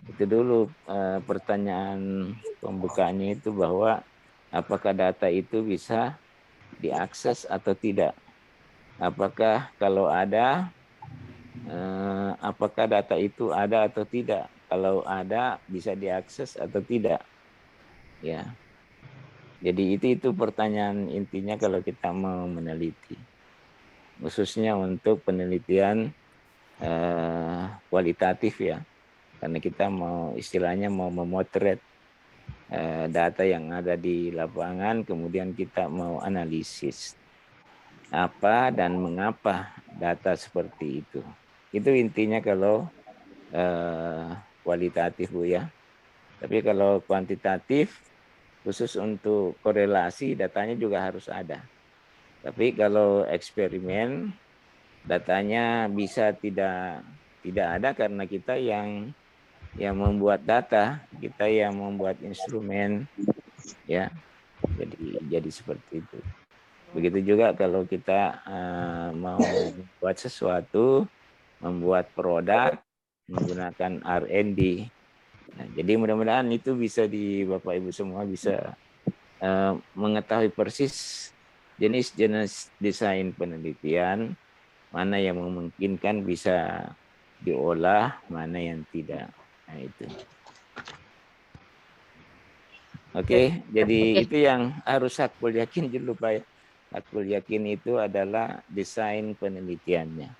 Itu dulu pertanyaan pembukaannya itu bahwa apakah data itu bisa diakses atau tidak. Apakah kalau ada, apakah data itu ada atau tidak. Kalau ada bisa diakses atau tidak. Ya. Jadi itu pertanyaan intinya kalau kita mau meneliti. Khususnya untuk penelitian kualitatif ya. Karena kita istilahnya mau memotret data yang ada di lapangan, kemudian kita mau analisis apa dan mengapa data seperti itu. Itu intinya kalau kualitatif Bu ya. Tapi kalau kuantitatif, khusus untuk korelasi datanya juga harus ada. Tapi kalau eksperimen datanya bisa tidak ada karena kita yang membuat data, kita yang membuat instrumen ya. Jadi seperti itu. Begitu juga kalau kita mau membuat sesuatu membuat produk menggunakan R&D. Nah, jadi mudah-mudahan itu bisa Bapak Ibu semua bisa mengetahui persis jenis-jenis desain penelitian, mana yang memungkinkan bisa diolah, mana yang tidak. Nah, itu. Oke, jadi itu yang harus Hakul yakin dulu Pak ya. Hakul yakin itu adalah desain penelitiannya.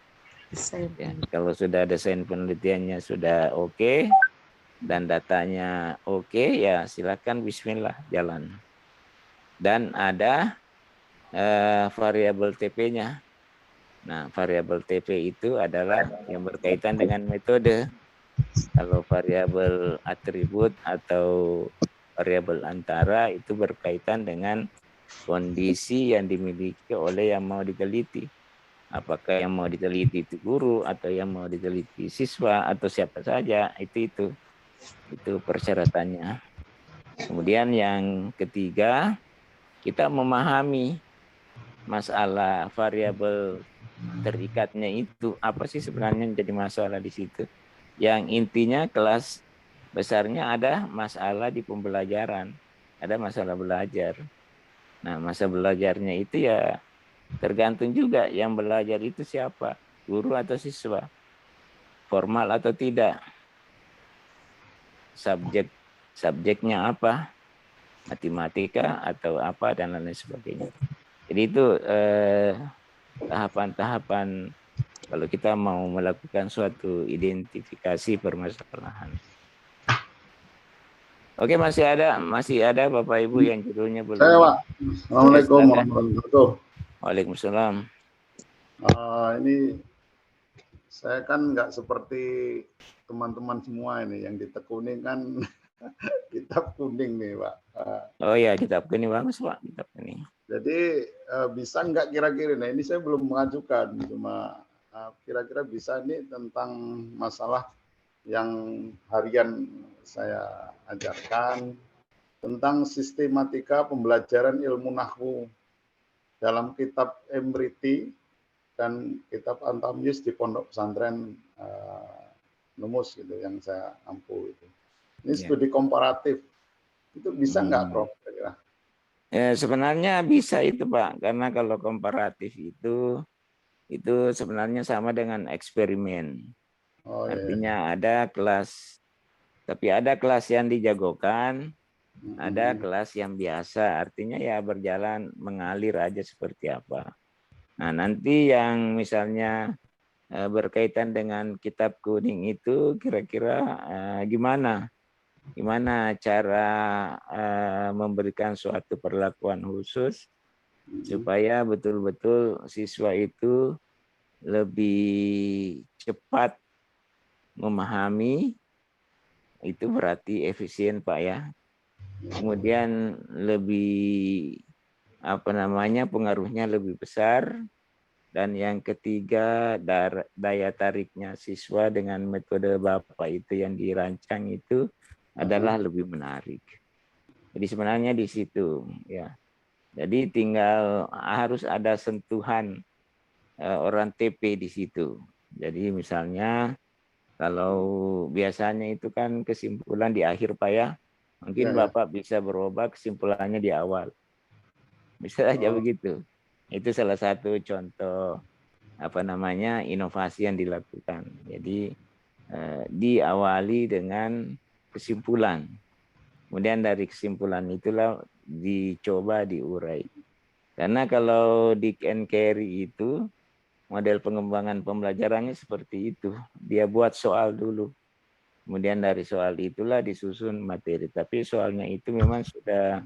Ya, kalau sudah desain penelitiannya sudah oke dan datanya oke, ya silakan Bismillah jalan. Dan ada variabel TP-nya. Nah, variabel TP itu adalah yang berkaitan dengan metode. Kalau variabel atribut atau variabel antara itu berkaitan dengan kondisi yang dimiliki oleh yang mau diteliti. Apakah yang mau diteliti itu guru atau yang mau diteliti siswa atau siapa saja, itu persyaratannya. Kemudian yang ketiga, kita memahami masalah variabel terikatnya itu apa sih sebenarnya menjadi masalah di situ. Yang intinya kelas besarnya ada masalah di pembelajaran, ada masalah belajar. Nah, masa belajarnya itu ya tergantung juga yang belajar itu siapa, guru atau siswa, formal atau tidak, subjeknya apa, matematika atau apa dan lain sebagainya. Jadi itu tahapan-tahapan kalau kita mau melakukan suatu identifikasi permasalahan. Oke, masih ada Bapak Ibu yang judulnya belum. Saya Pak. Assalamualaikum warahmatullahi wabarakatuh. Waalaikumsalam. Ini saya kan nggak seperti teman-teman semua ini yang ditekuni kan kitab kuning nih Pak. Oh ya, kitab kuning bagus Pak, kitab kuning. Jadi bisa nggak kira-kira, nah ini saya belum mengajukan, cuma kira-kira bisa ini tentang masalah yang harian saya ajarkan tentang sistematika pembelajaran ilmu nahwu dalam kitab Emriti dan kitab Antamyus di Pondok Pesantren Numus gitu yang saya ampu itu. Ini studi komparatif. Itu bisa nggak Prof? Ya, sebenarnya bisa itu Pak, karena kalau komparatif itu sebenarnya sama dengan eksperimen. Artinya ada kelas, tapi ada kelas yang dijagokan, ada kelas yang biasa, artinya ya berjalan mengalir aja seperti apa. Nah, nanti yang misalnya berkaitan dengan kitab kuning itu kira-kira gimana cara memberikan suatu perlakuan khusus supaya betul-betul siswa itu lebih cepat memahami, itu berarti efisien Pak ya. Kemudian lebih pengaruhnya lebih besar, dan yang ketiga daya tariknya siswa dengan metode Bapak itu yang dirancang itu adalah lebih menarik. Jadi sebenarnya di situ ya. Jadi tinggal harus ada sentuhan orang TP di situ. Jadi misalnya kalau biasanya itu kan kesimpulan di akhir Pak ya. Mungkin Bapak bisa berubah kesimpulannya di awal. Bisa aja begitu. Itu salah satu contoh inovasi yang dilakukan. Jadi diawali dengan kesimpulan. Kemudian dari kesimpulan itulah dicoba diurai. Karena kalau Dick and Carey itu model pengembangan pembelajarannya seperti itu. Dia buat soal dulu. Kemudian dari soal itulah disusun materi. Tapi soalnya itu memang sudah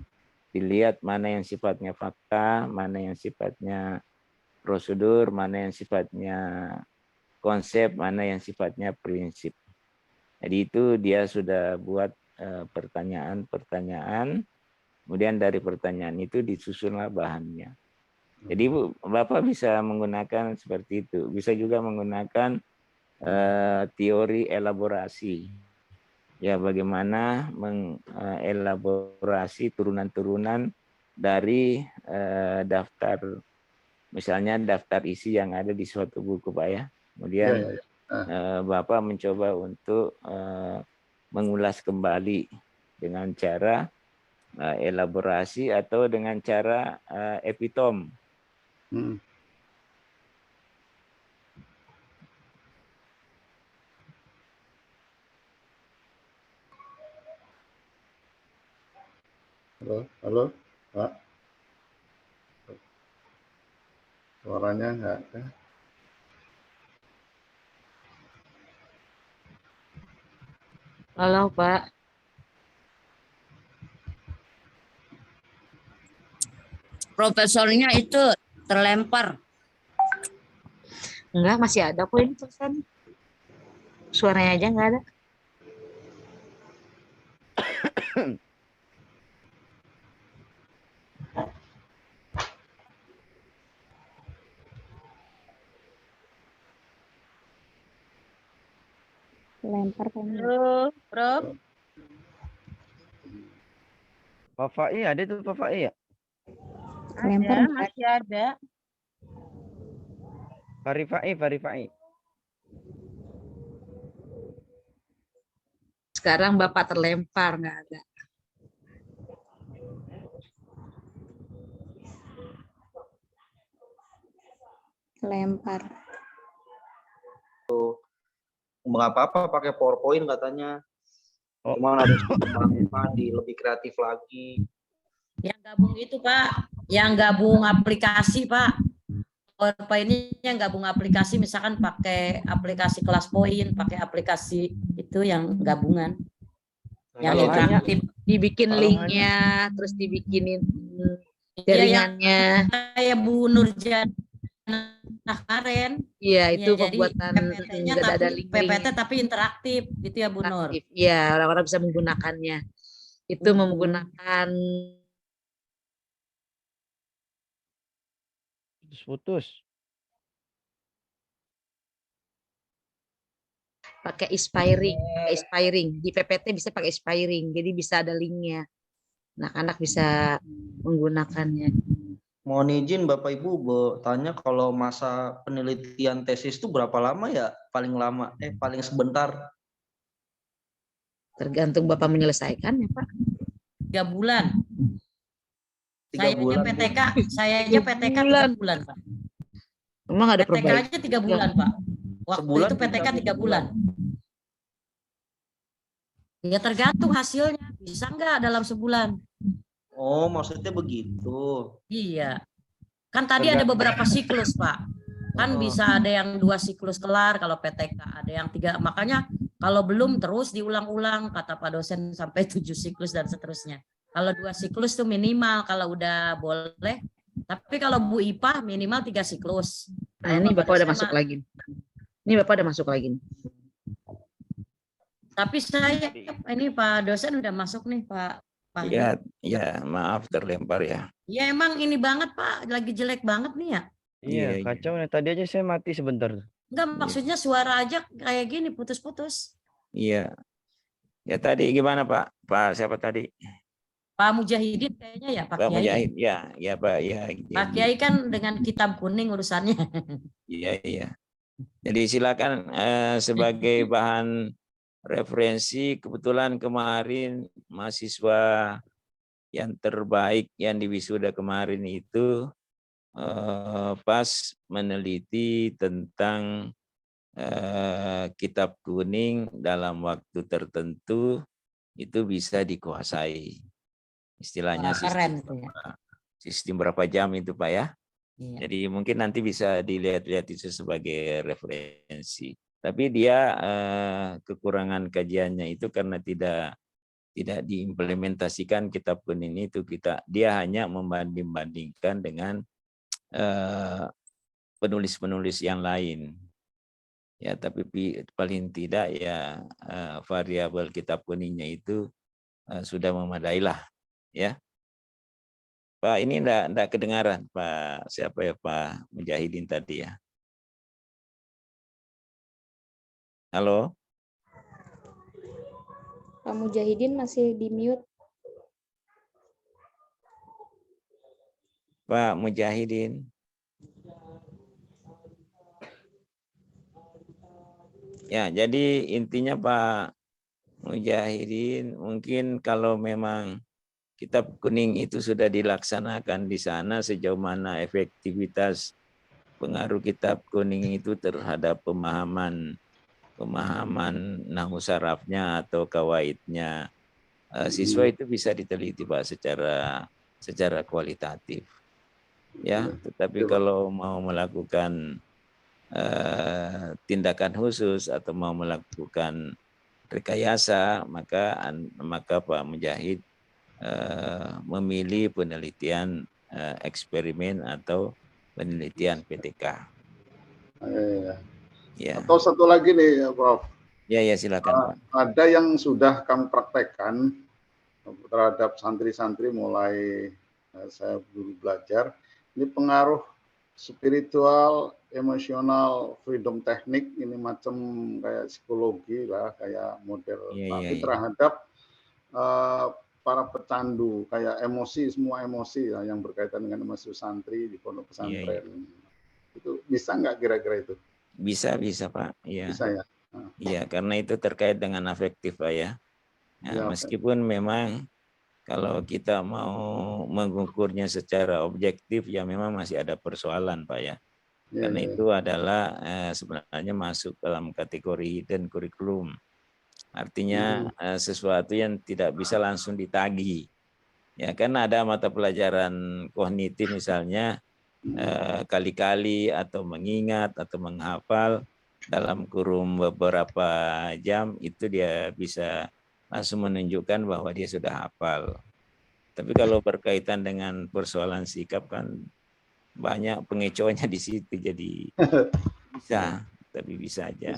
dilihat mana yang sifatnya fakta, mana yang sifatnya prosedur, mana yang sifatnya konsep, mana yang sifatnya prinsip. Jadi itu dia sudah buat pertanyaan-pertanyaan, kemudian dari pertanyaan itu disusunlah bahannya. Jadi Bapak bisa menggunakan seperti itu. Bisa juga menggunakan teori elaborasi. Ya, bagaimana mengelaborasi turunan-turunan dari daftar, misalnya daftar isi yang ada di suatu buku Pak ya. Kemudian Bapak mencoba untuk mengulas kembali dengan cara elaborasi atau dengan cara epitom. Halo, Pak. Suaranya enggak ada. Halo, Pak. Profesornya itu terlempar. Enggak, masih ada kok ini tulisan. Suaranya aja enggak ada. Lempar kayaknya. Halo, Prof. Pak Fai ada tuh Pak Fai ya? Lempar. Ada, masih ada. Farifai. Sekarang Bapak terlempar, enggak ada. Lempar. Nggak apa-apa pakai PowerPoint katanya. Cuman harus lebih kreatif lagi. Yang gabung itu Pak, yang gabung aplikasi Pak. PowerPoint ini yang gabung aplikasi, misalkan pakai aplikasi kelas poin, pakai aplikasi itu yang gabungan. Yang interaktif. Dibikin linknya, terus dibikinin jaringannya. Kayak Bu Nurjana kemarin. Iya, itu jadi pembuatan PPT-nya ada tapi link-link. PPT tapi interaktif, gitu ya Bu Nur. Iya, orang-orang bisa menggunakannya. Itu menggunakan putus. pakai expiring. Di PPT bisa pakai expiring, jadi bisa ada linknya. Anak-anak bisa menggunakannya. Mohon izin Bapak Ibu bertanya, kalau masa penelitian tesis itu berapa lama ya? Paling lama, paling sebentar. Tergantung Bapak menyelesaikan ya Pak. 3 bulan. 3 bulan. Saya aja PTK 3 bulan Pak. Emang ada PTK perbaikan? aja 3 bulan Pak. Waktu Sebulan itu PTK bisa 3 bulan. Ya tergantung hasilnya. Bisa nggak dalam sebulan? Oh, maksudnya begitu. Iya. Kan tadi ada beberapa siklus, Pak. Kan bisa ada yang 2 siklus kelar kalau PTK, ada yang 3. Makanya kalau belum terus diulang-ulang, kata Pak dosen, sampai 7 siklus dan seterusnya. Kalau 2 siklus tuh minimal, kalau udah boleh. Tapi kalau Bu IPA minimal 3 siklus. Nah, ini Bapak udah masuk lagi. Ini Bapak udah masuk lagi. Tapi saya, ini Pak dosen udah masuk nih Pak. Ya, maaf terlempar ya. Ya emang ini banget Pak, lagi jelek banget nih ya. Iya, kacau nih. Tadi aja saya mati sebentar. Enggak, maksudnya suara aja kayak gini, putus-putus. Iya. Ya tadi gimana Pak? Pak siapa tadi? Pak Mujahidin kayaknya ya, Pak Kiai. Mujahid, ya Pak. Ya. Pak Kiai kan dengan kitab kuning urusannya. Iya. Jadi silakan sebagai bahan referensi. Kebetulan kemarin mahasiswa yang terbaik yang diwisuda kemarin itu pas meneliti tentang kitab kuning dalam waktu tertentu itu bisa dikuasai. Istilahnya sistem berapa jam itu Pak ya. Iya. Jadi mungkin nanti bisa dilihat-lihat itu sebagai referensi. Tapi dia kekurangan kajiannya itu karena tidak diimplementasikan kitab kuning itu. Dia hanya membanding-bandingkan dengan penulis-penulis yang lain. Ya, tapi paling tidak ya variabel kitab kuningnya itu sudah memadailah, ya. Pak, ini enggak kedengaran Pak siapa ya Pak Mujahidin tadi ya. Halo. Pak Mujahidin masih di mute. Pak Mujahidin. Ya, jadi intinya Pak Mujahidin, mungkin kalau memang kitab kuning itu sudah dilaksanakan di sana, sejauh mana efektivitas pengaruh kitab kuning itu terhadap pemahaman nahwu sarafnya atau kawaidnya siswa itu bisa diteliti Pak secara kualitatif. Ya, tetapi kalau mau melakukan tindakan khusus atau mau melakukan rekayasa, maka Pak Mujahid memilih penelitian eksperimen atau penelitian PTK. Ya. Atau satu lagi nih, Prof. Ya, silakan Pak. Ada yang sudah kami praktekkan terhadap santri-santri mulai saya dulu belajar. Ini pengaruh spiritual, emosional, freedom teknik, ini macam kayak psikologi lah, kayak model. Tapi terhadap para pecandu, kayak emosi, semua emosi lah, yang berkaitan dengan emosi santri di pondok pesantren. Itu bisa nggak kira-kira itu? Bisa Pak. Ya. Bisa ya. Iya, karena itu terkait dengan afektif Pak ya. Nah, meskipun memang kalau kita mau mengukurnya secara objektif ya memang masih ada persoalan Pak ya. Karena itu adalah sebenarnya masuk dalam kategori hidden curriculum. Artinya sesuatu yang tidak bisa langsung ditagih. Ya, karena ada mata pelajaran kognitif misalnya kali-kali atau mengingat atau menghafal dalam kurun beberapa jam itu dia bisa langsung menunjukkan bahwa dia sudah hafal. Tapi kalau berkaitan dengan persoalan sikap kan banyak pengecohnya di situ, jadi bisa aja.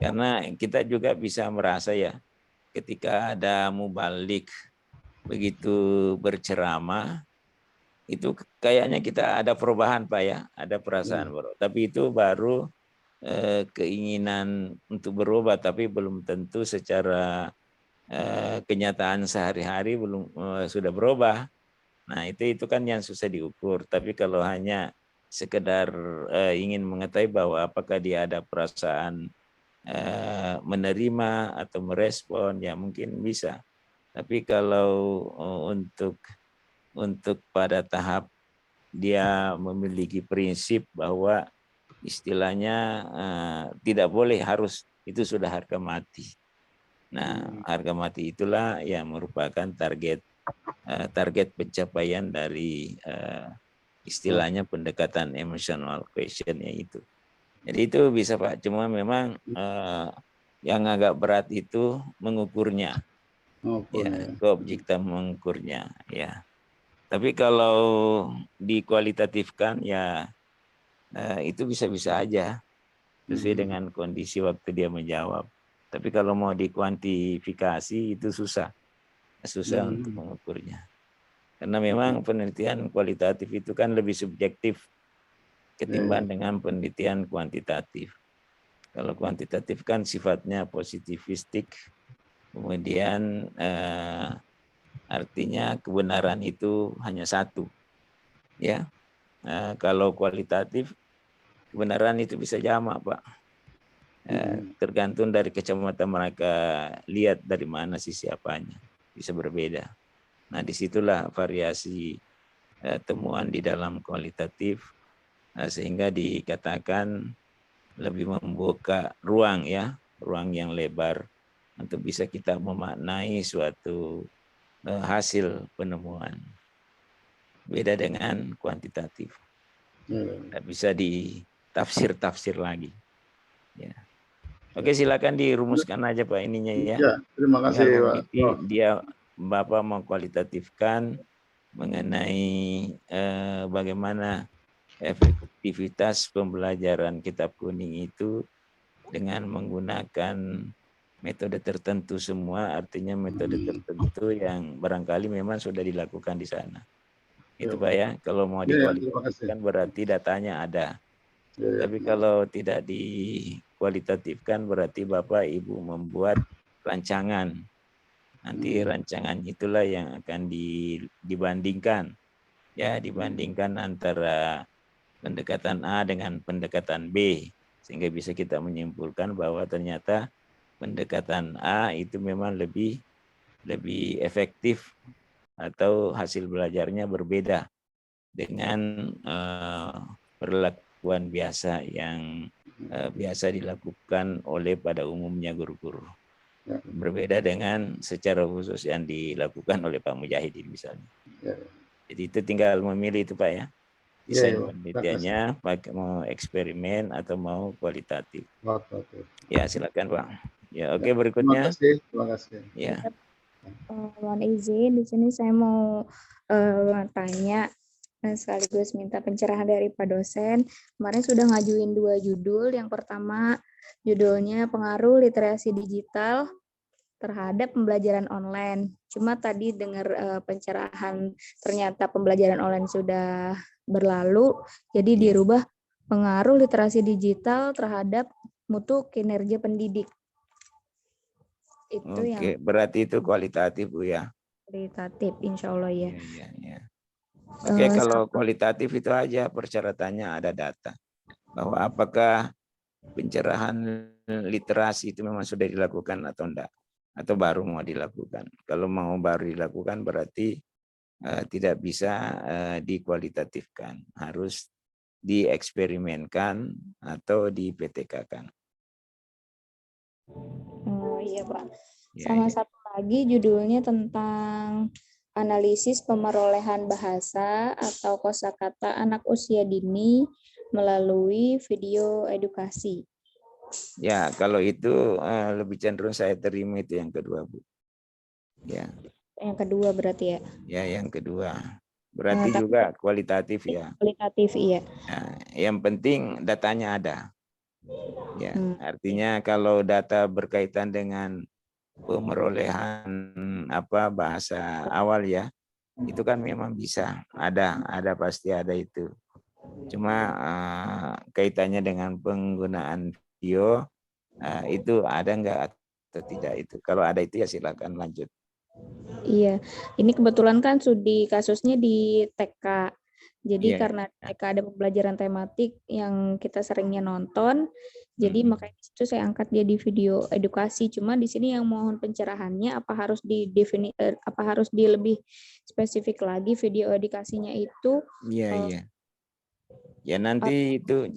Karena kita juga bisa merasa ya ketika ada mubalik begitu berceramah itu kayaknya kita ada perubahan Pak ya, ada perasaan baru. Tapi itu baru keinginan untuk berubah, tapi belum tentu secara kenyataan sehari-hari belum sudah berubah. Nah itu kan yang susah diukur. Tapi kalau hanya sekedar ingin mengetahui bahwa apakah dia ada perasaan menerima atau merespon, ya mungkin bisa. Tapi kalau untuk pada tahap dia memiliki prinsip bahwa istilahnya tidak boleh, harus, itu sudah harga mati. Nah, harga mati itulah yang merupakan target pencapaian dari istilahnya pendekatan emotional questionnya itu. Jadi itu bisa Pak, cuma memang yang agak berat itu mengukurnya, keobjektifan mengukurnya, ya. Tapi kalau dikualitatifkan ya itu bisa-bisa aja sesuai dengan kondisi waktu dia menjawab. Tapi kalau mau dikuantifikasi itu susah untuk mengukurnya. Karena memang penelitian kualitatif itu kan lebih subjektif ketimbang dengan penelitian kuantitatif. Kalau kuantitatif kan sifatnya positivistik, kemudian artinya kebenaran itu hanya satu, ya. Kalau kualitatif kebenaran itu bisa jamak Pak, tergantung dari kacamata mereka lihat dari mana sisi apanya, bisa berbeda. Nah disitulah variasi temuan di dalam kualitatif, sehingga dikatakan lebih membuka ruang yang lebar untuk bisa kita memaknai suatu hasil penemuan. Beda dengan kuantitatif. Tidak bisa ditafsir lagi. Ya. Oke, silakan dirumuskan aja Pak ininya ya. Ya, terima kasih Pak. Dia Bapak mengkualitatifkan mengenai bagaimana efektivitas pembelajaran kitab kuning itu dengan menggunakan metode tertentu semua, artinya metode tertentu yang barangkali memang sudah dilakukan di sana. Itu Pak ya, kalau mau dikualitatifkan berarti datanya ada. Tapi kalau tidak dikualitatifkan berarti Bapak Ibu membuat rancangan. Nanti rancangan itulah yang akan dibandingkan. Ya, dibandingkan antara pendekatan A dengan pendekatan B. Sehingga bisa kita menyimpulkan bahwa ternyata pendekatan A itu memang lebih efektif atau hasil belajarnya berbeda dengan perlakuan biasa yang biasa dilakukan oleh pada umumnya guru-guru. Berbeda dengan secara khusus yang dilakukan oleh Pak Mujahidin misalnya. Jadi itu tinggal memilih itu Pak ya. Desain penelitiannya pakai mau eksperimen atau mau kualitatif. Ya silakan Pak. Ya oke, berikutnya. Terima kasih. Ya. Mohon izin, di sini saya mau tanya sekaligus minta pencerahan dari Pak dosen. Kemarin sudah ngajuin 2 judul. Yang pertama judulnya pengaruh literasi digital terhadap pembelajaran online. Cuma tadi dengar pencerahan ternyata pembelajaran online sudah berlalu, jadi dirubah pengaruh literasi digital terhadap mutu kinerja pendidik. Itu Oke, yang berarti itu kualitatif Bu ya. kualitatif, insya Allah ya. Oke, kalau kualitatif itu aja persyaratannya ada data. Bahwa apakah pencerahan literasi itu memang sudah dilakukan atau enggak. Atau baru mau dilakukan. Kalau mau baru dilakukan berarti tidak bisa dikualitatifkan. Harus dieksperimenkan atau di PTK-kan. Oh iya Pak. Sama satu lagi judulnya tentang analisis pemerolehan bahasa atau kosakata anak usia dini melalui video edukasi. Ya, kalau itu lebih cenderung saya terima itu yang kedua, Bu. Ya. Yang kedua berarti ya? Ya, yang kedua. Berarti juga kualitatif ya. Kualitatif, iya. Nah, yang penting datanya ada. Ya, artinya kalau data berkaitan dengan pemerolehan bahasa awal ya, itu kan memang bisa ada pasti ada itu. Cuma kaitannya dengan penggunaan video itu ada enggak atau tidak itu. Kalau ada itu ya silakan lanjut. Iya, ini kebetulan kan studi kasusnya di TK. Jadi karena TK ada pembelajaran tematik yang kita seringnya nonton, jadi makanya itu saya angkat dia di video edukasi. Cuma di sini yang mohon pencerahannya apa harus lebih spesifik lagi video edukasinya itu? Iya. Ya nanti itu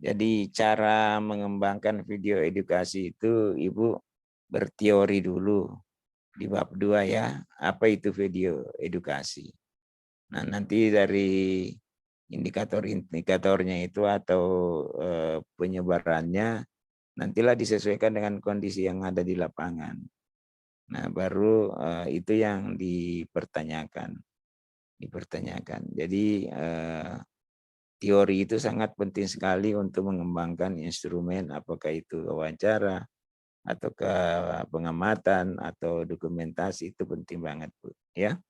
jadi cara mengembangkan video edukasi itu Ibu berteori dulu di bab 2 ya, apa itu video edukasi. Nah, nanti dari indikator-indikatornya itu atau penyebarannya nantilah disesuaikan dengan kondisi yang ada di lapangan. Nah, baru itu yang dipertanyakan. Jadi teori itu sangat penting sekali untuk mengembangkan instrumen, apakah itu wawancara, atau ke pengamatan, atau dokumentasi, itu penting banget Bu. Ya.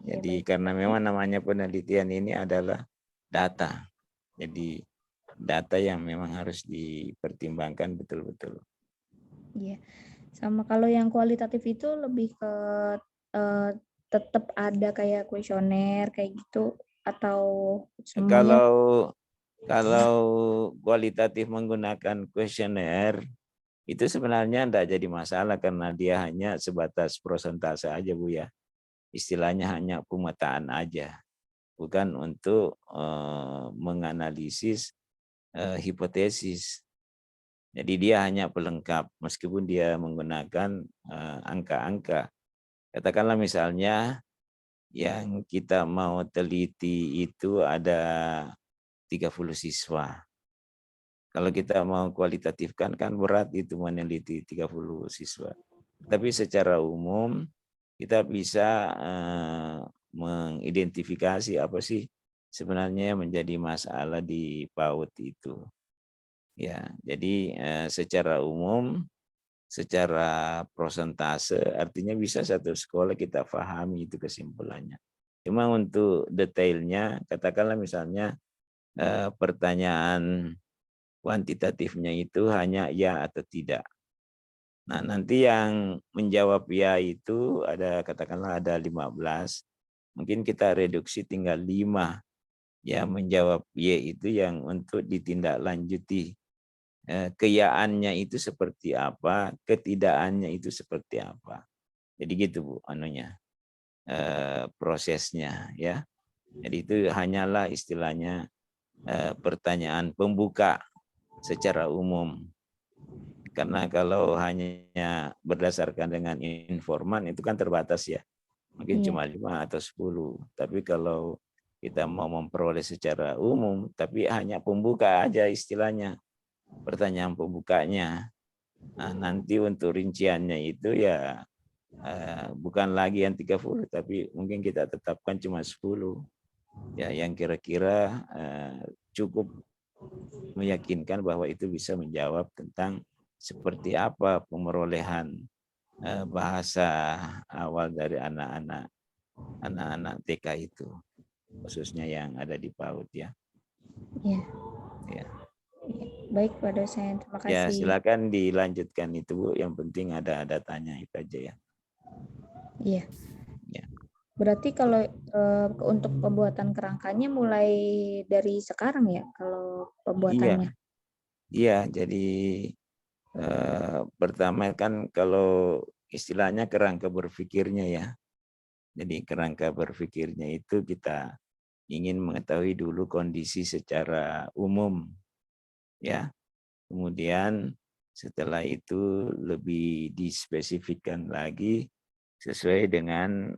Jadi karena memang namanya penelitian ini adalah data. Jadi data yang memang harus dipertimbangkan betul-betul. Iya. Sama kalau yang kualitatif itu lebih ke tetap ada kayak kuesioner kayak gitu atau semuanya? Kalau kualitatif menggunakan kuesioner itu sebenarnya tidak jadi masalah karena dia hanya sebatas prosentase aja Bu ya. Istilahnya hanya pemetaan aja. Bukan untuk menganalisis hipotesis. Jadi dia hanya pelengkap meskipun dia menggunakan angka-angka. Katakanlah misalnya yang kita mau teliti itu ada 30 siswa. Kalau kita mau kualitatifkan kan berat itu meneliti 30 siswa. Tapi secara umum kita bisa mengidentifikasi apa sih sebenarnya menjadi masalah di PAUD itu. Ya, jadi secara umum, secara prosentase artinya bisa satu sekolah kita pahami itu kesimpulannya. Cuma untuk detailnya, katakanlah misalnya pertanyaan kuantitatifnya itu hanya ya atau tidak. Nah, nanti yang menjawab ya itu ada katakanlah ada 15, mungkin kita reduksi tinggal 5 Ya, menjawab Y itu yang untuk ditindaklanjuti. Keyaannya itu seperti apa, ketidakannya itu seperti apa. Jadi gitu Bu, prosesnya ya. Jadi itu hanyalah istilahnya pertanyaan pembuka secara umum. Karena kalau hanya berdasarkan dengan informan itu kan terbatas ya. Mungkin cuma 5 atau 10. Tapi kalau kita mau memperoleh secara umum, tapi hanya pembuka aja istilahnya, pertanyaan pembukanya. Nah, nanti untuk rinciannya itu ya bukan lagi yang 30, tapi mungkin kita tetapkan cuma 10. Ya, yang kira-kira cukup meyakinkan bahwa itu bisa menjawab tentang seperti apa pemerolehan bahasa awal dari anak-anak TK itu, khususnya yang ada di PAUD ya. Iya. Ya. Baik Pak dosen, terima kasih. Ya, silakan dilanjutkan itu Bu. Yang penting ada datanya itu aja ya. Iya. Ya. Berarti kalau untuk pembuatan kerangkanya mulai dari sekarang ya kalau pembuatannya? Iya, jadi pertama kan kalau istilahnya kerangka berpikirnya ya. Jadi kerangka berpikirnya itu kita ingin mengetahui dulu kondisi secara umum ya. Kemudian setelah itu lebih dispesifikkan lagi sesuai dengan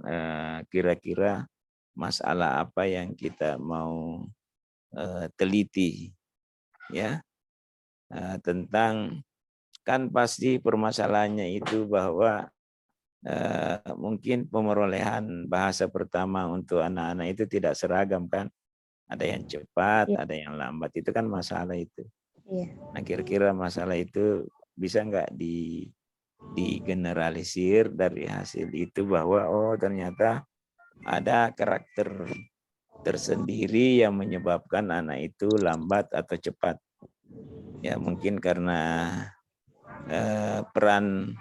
kira-kira masalah apa yang kita mau teliti ya. Tentang kan pasti permasalahannya itu bahwa mungkin pemerolehan bahasa pertama untuk anak-anak itu tidak seragam kan. Ada yang cepat, ada yang lambat, itu kan masalah itu. Nah, kira-kira masalah itu bisa nggak digeneralisir dari hasil itu bahwa oh ternyata ada karakter tersendiri yang menyebabkan anak itu lambat atau cepat. Ya mungkin karena peran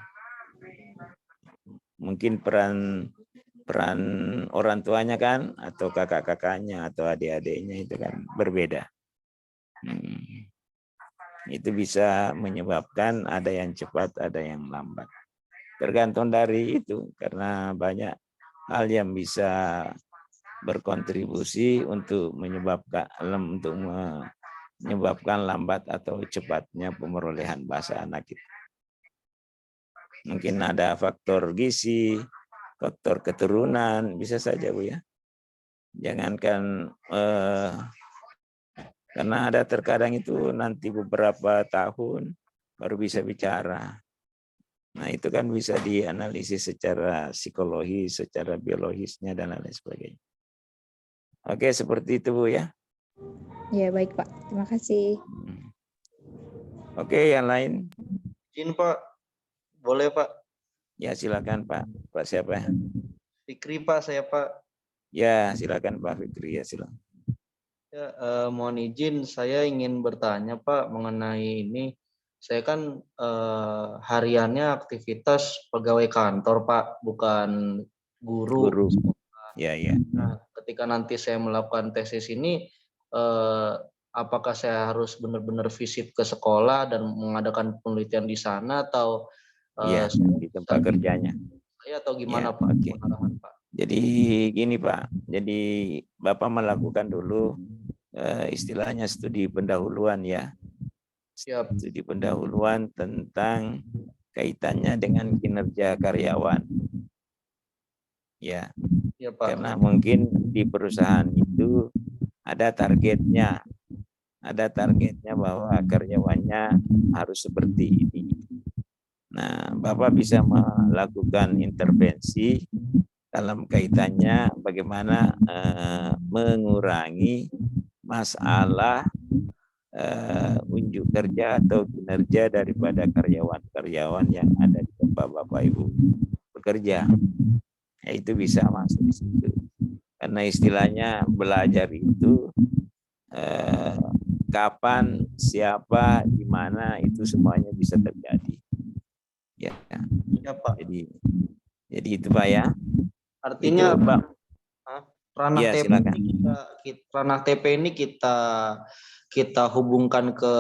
orang tuanya kan, atau kakak-kakaknya atau adik-adiknya itu kan berbeda. Itu bisa menyebabkan ada yang cepat, ada yang lambat. Tergantung dari itu, karena banyak hal yang bisa berkontribusi untuk menyebabkan lambat atau cepatnya pemerolehan bahasa anak itu. Mungkin ada faktor gizi, faktor keturunan, bisa saja Bu ya. Jangankan karena ada terkadang itu nanti beberapa tahun baru bisa bicara. Nah itu kan bisa dianalisis secara psikologis, secara biologisnya dan lain sebagainya. Oke, seperti itu Bu ya. Ya baik Pak, terima kasih. Oke, yang lain? Izin Pak, boleh Pak? Ya silakan Pak. Pak siapa? Fikri Pak, saya Pak. Ya silakan Pak Fikri, ya silakan. Ya, mohon izin, saya ingin bertanya Pak mengenai ini. Saya kan hariannya aktivitas pegawai kantor Pak, bukan guru. Ya, ya. Nah, ketika nanti saya melakukan tesis ini, apakah saya harus benar-benar visit ke sekolah dan mengadakan penelitian di sana atau di tempat kerjanya? Saya atau gimana ya, Pak? Okay. Pak? Jadi gini Pak, jadi Bapak melakukan dulu istilahnya studi pendahuluan ya. Siap. Studi pendahuluan tentang kaitannya dengan kinerja karyawan. Ya. Ya, Pak. Karena mungkin di perusahaan itu ada targetnya. Ada targetnya bahwa karyawannya harus seperti ini. Nah, Bapak bisa melakukan intervensi dalam kaitannya bagaimana mengurangi masalah unjuk kerja atau kinerja daripada karyawan-karyawan yang ada di tempat Bapak Ibu bekerja. Ya, itu bisa masuk di situ. Karena istilahnya belajar itu kapan, siapa, di mana itu semuanya bisa terjadi. Ya, ya Pak. Jadi itu Pak ya. Artinya itu, Pak. ranah Ya, TP silakan. ranah TP ini kita hubungkan ke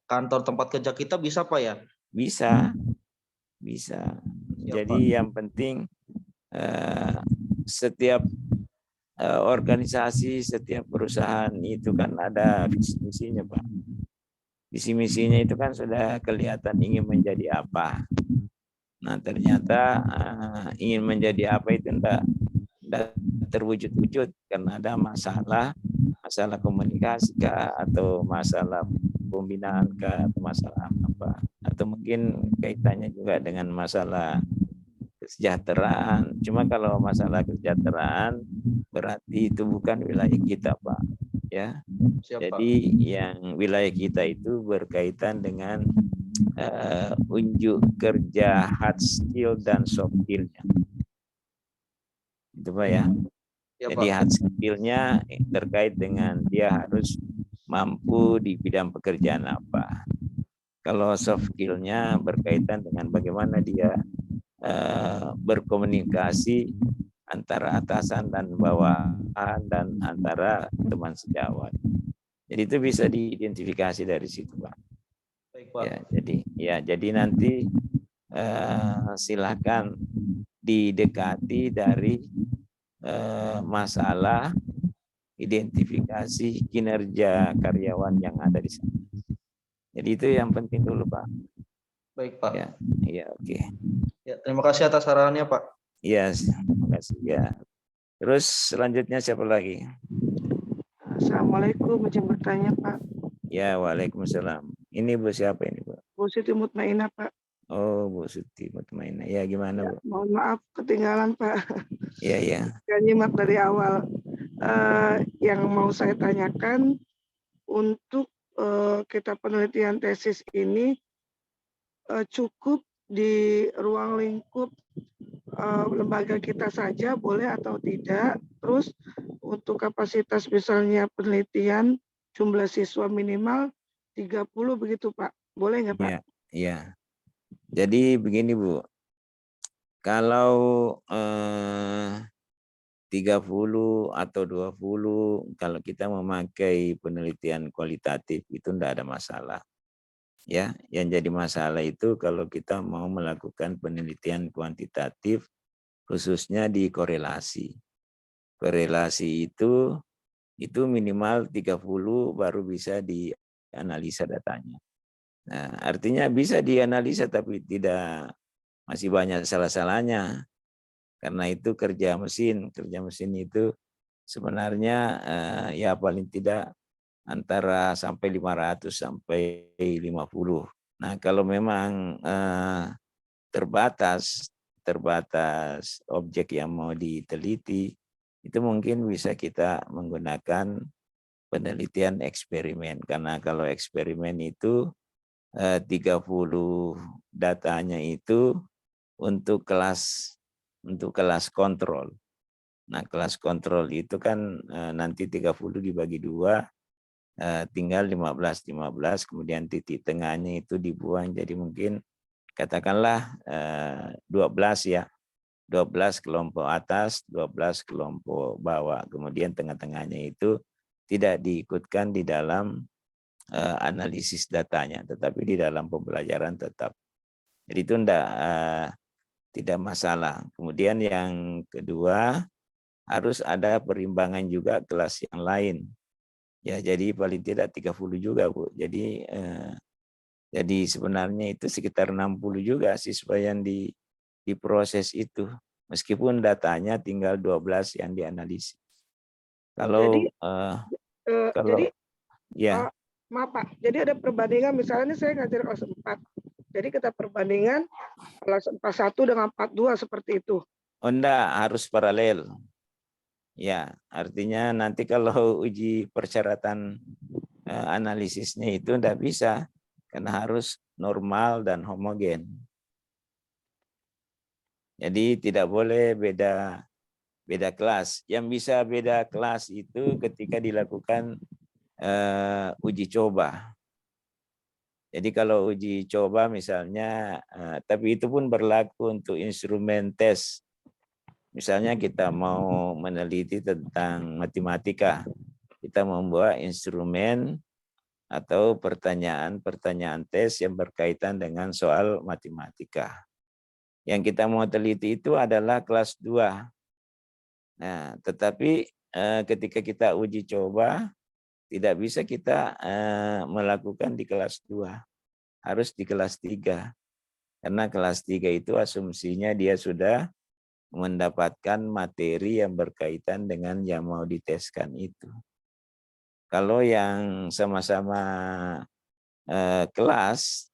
kantor tempat kerja kita, bisa Pak ya? Bisa. Siap, Jadi Pak. yang penting setiap organisasi, setiap perusahaan itu kan ada visi misinya, Pak. Visi misinya itu kan sudah kelihatan ingin menjadi apa. Nah, ternyata ingin menjadi apa itu enggak terwujud-wujud karena ada masalah komunikasi kah, atau masalah pembinaan kah, atau masalah apa, atau mungkin kaitannya juga dengan masalah kesejahteraan. Cuma kalau masalah kesejahteraan berarti itu bukan wilayah kita, Pak. Ya. Siap, Pak. Jadi yang wilayah kita itu berkaitan dengan unjuk kerja hard skill dan soft skill-nya. Itu Pak ya. Ya, Jadi Pak. hard skill-nya terkait dengan dia harus mampu di bidang pekerjaan apa. Kalau soft skill-nya berkaitan dengan bagaimana dia berkomunikasi antara atasan dan bawahan dan antara teman sejawat. Jadi itu bisa diidentifikasi dari situ, Pak. Baik, Pak. Jadi nanti silakan didekati dari masalah identifikasi kinerja karyawan yang ada di sana. Jadi itu yang penting dulu, Pak. Baik, Pak. Ya, oke. Ya, terima kasih atas sarannya, Pak. Iya, terima kasih ya. Terus selanjutnya siapa lagi? Assalamualaikum, izin bertanya Pak. Ya, waalaikumsalam. Ini Bu siapa ini, Bu? Bu Siti Mutmainah Pak. Oh, Bu Siti Mutmainah. Ya, gimana, Bu? Mohon maaf ketinggalan Pak. Iya. Saya nyimak dari awal. Yang mau saya tanyakan, untuk kita penelitian tesis ini cukup di ruang lingkup lembaga kita saja boleh atau tidak? Terus untuk kapasitas misalnya penelitian jumlah siswa minimal 30 begitu Pak. Boleh nggak Pak? Iya. Jadi begini Bu, kalau 30 atau 20 kalau kita memakai penelitian kualitatif itu enggak ada masalah. Ya, yang jadi masalah itu kalau kita mau melakukan penelitian kuantitatif khususnya di korelasi. Korelasi itu minimal 30 baru bisa dianalisa datanya. Nah, artinya bisa dianalisa tapi masih banyak salah-salahnya. Karena itu kerja mesin itu sebenarnya ya paling tidak antara sampai 500 sampai 50. Nah, kalau memang terbatas objek yang mau diteliti, itu mungkin bisa kita menggunakan penelitian eksperimen. Karena kalau eksperimen itu 30 datanya itu untuk kelas kontrol. Nah, kelas kontrol itu kan nanti 30 dibagi 2, tinggal 15, kemudian titik tengahnya itu dibuang jadi mungkin katakanlah 12 ya. 12 kelompok atas, 12 kelompok bawah. Kemudian tengah-tengahnya itu tidak diikutkan di dalam analisis datanya, tetapi di dalam pembelajaran tetap. Jadi itu tidak masalah. Kemudian yang kedua, harus ada perimbangan juga kelas yang lain. Ya, jadi paling tidak 30 juga, Bu. Jadi sebenarnya itu sekitar 60 juga siswa yang diproses itu. Meskipun datanya tinggal 12 yang dianalisis. Kalau ya. Maaf Pak, jadi ada perbandingan misalnya saya ngajar kelas 4. Jadi kita perbandingan kelas 41 dengan 42 seperti itu. Oh enggak, harus paralel. Ya, artinya nanti kalau uji persyaratan analisisnya itu enggak bisa karena harus normal dan homogen. Jadi tidak boleh beda kelas. Yang bisa beda kelas itu ketika dilakukan uji coba. Jadi kalau uji coba misalnya, tapi itu pun berlaku untuk instrumen tes. Misalnya kita mau meneliti tentang matematika, kita membuat instrumen atau pertanyaan-pertanyaan tes yang berkaitan dengan soal matematika. Yang kita mau teliti itu adalah kelas 2. Nah, tetapi ketika kita uji coba, tidak bisa kita melakukan di kelas 2. Harus di kelas 3. Karena kelas 3 itu asumsinya dia sudah mendapatkan materi yang berkaitan dengan yang mau diteskan itu. Kalau yang sama-sama kelas,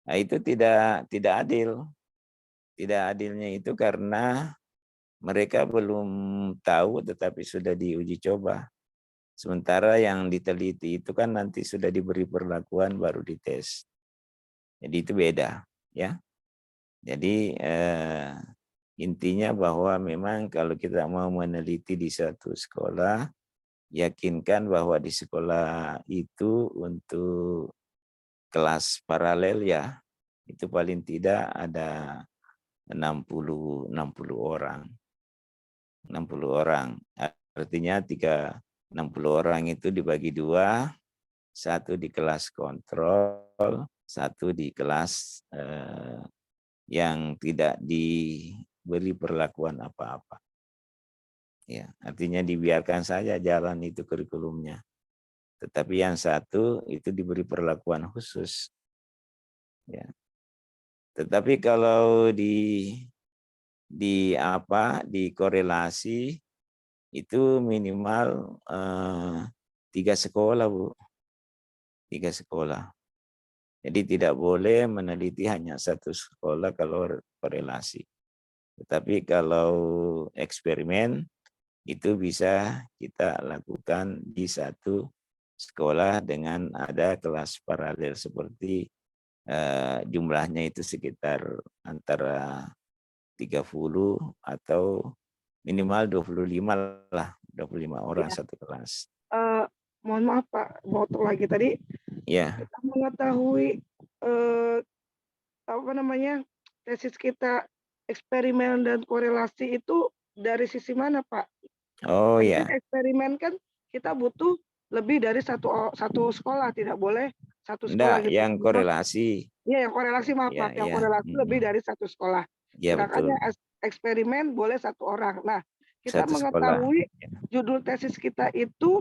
nah itu tidak adil. Tidak adilnya itu karena mereka belum tahu tetapi sudah diuji coba. Sementara yang diteliti itu kan nanti sudah diberi perlakuan baru dites. Jadi itu beda, ya. Jadi intinya bahwa memang kalau kita mau meneliti di satu sekolah, yakinkan bahwa di sekolah itu untuk kelas paralel ya, itu paling tidak ada 60 orang. 60 orang. Artinya 60 orang itu dibagi 2, 1 di kelas kontrol, 1 di kelas yang tidak diberi perlakuan apa-apa. Ya, artinya dibiarkan saja jalan itu kurikulumnya. Tetapi yang 1 itu diberi perlakuan khusus. Ya. Tetapi kalau di korelasi itu minimal 3 sekolah, Bu. 3 sekolah. Jadi tidak boleh meneliti hanya 1 sekolah kalau korelasi. Tetapi kalau eksperimen itu bisa kita lakukan di 1 sekolah dengan ada kelas paralel seperti jumlahnya itu sekitar antara 30 atau minimal 25 lah, 25 orang Ya. 1 kelas. Mohon maaf Pak, potong lagi tadi. Ya. Kita mengetahui tesis kita eksperimen dan korelasi itu dari sisi mana Pak? Oh ya. Eksperimen kan kita butuh lebih dari satu sekolah, tidak boleh 1 sekolah. Enggak, yang korelasi. Iya, yang korelasi maaf Ya, Pak, yang ya. korelasi lebih dari 1 sekolah. Ya, Sedangkan betul. yang eksperimen boleh 1 orang. Nah, kita 1 sekolah. mengetahui judul tesis kita itu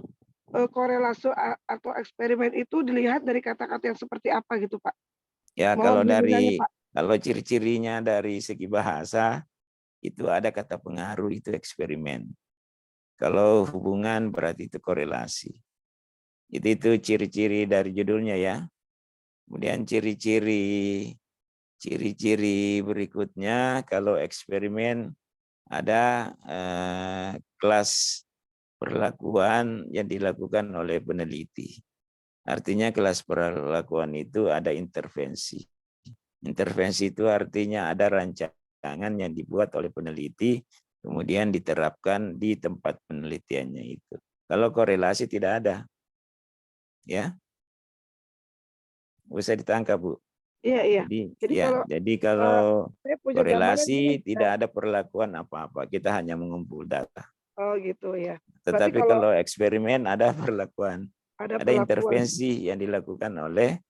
korelasi atau eksperimen itu dilihat dari kata-kata yang seperti apa gitu Pak? Ya, Mohon bimbingannya, Pak. kalau ciri-cirinya dari segi bahasa itu ada kata pengaruh, itu eksperimen. Kalau hubungan berarti itu korelasi. Itu ciri-ciri dari judulnya ya. Kemudian ciri-ciri berikutnya kalau eksperimen ada kelas perlakuan yang dilakukan oleh peneliti. Artinya kelas perlakuan itu ada intervensi. Intervensi itu artinya ada rancangan yang dibuat oleh peneliti, kemudian diterapkan di tempat penelitiannya itu. Kalau korelasi tidak ada. Ya. Bisa ditangkap, Bu. Iya. Jadi kalau saya punya korelasi gambaran, tidak ada perlakuan apa-apa, kita hanya mengumpul data. Oh gitu ya. Tetapi kalau eksperimen ada perlakuan, ada perlakuan. intervensi yang dilakukan oleh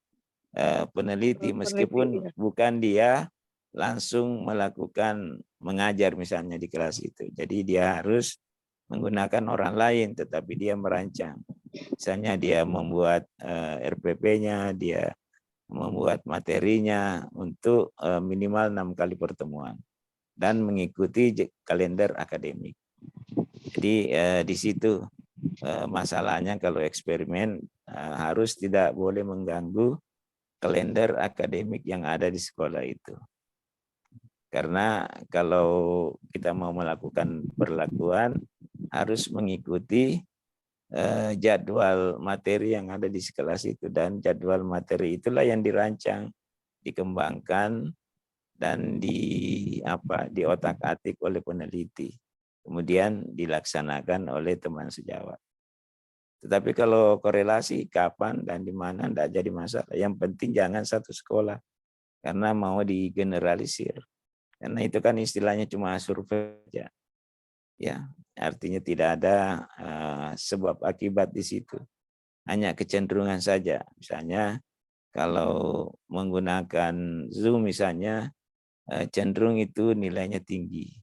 peneliti, meskipun bukan dia langsung melakukan mengajar misalnya di kelas itu. Jadi dia harus menggunakan orang lain, tetapi dia merancang. Misalnya dia membuat RPP-nya, dia membuat materinya untuk minimal 6 kali pertemuan dan mengikuti kalender akademik. Jadi di situ masalahnya kalau eksperimen harus tidak boleh mengganggu kalender akademik yang ada di sekolah itu. Karena kalau kita mau melakukan perlakuan harus mengikuti jadwal materi yang ada di kelas itu, dan jadwal materi itulah yang dirancang, dikembangkan dan diotak-atik oleh peneliti, kemudian dilaksanakan oleh teman sejawat. Tetapi kalau korelasi kapan dan di mana tidak jadi masalah. Yang penting jangan 1 sekolah karena mau digeneralisir. Karena itu kan istilahnya cuma survei aja. Ya, artinya tidak ada sebab akibat di situ. Hanya kecenderungan saja. Misalnya kalau menggunakan Zoom misalnya cenderung itu nilainya tinggi.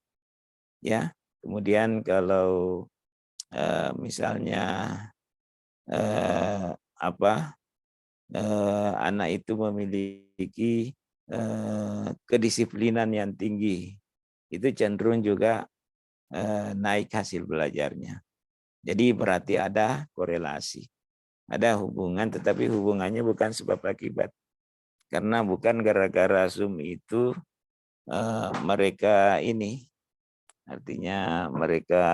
Ya. Kemudian kalau misalnya anak itu memiliki kedisiplinan yang tinggi, itu cenderung juga naik hasil belajarnya. Jadi berarti ada korelasi, ada hubungan, tetapi hubungannya bukan sebab akibat. Karena bukan gara-gara Zoom itu mereka ini, artinya mereka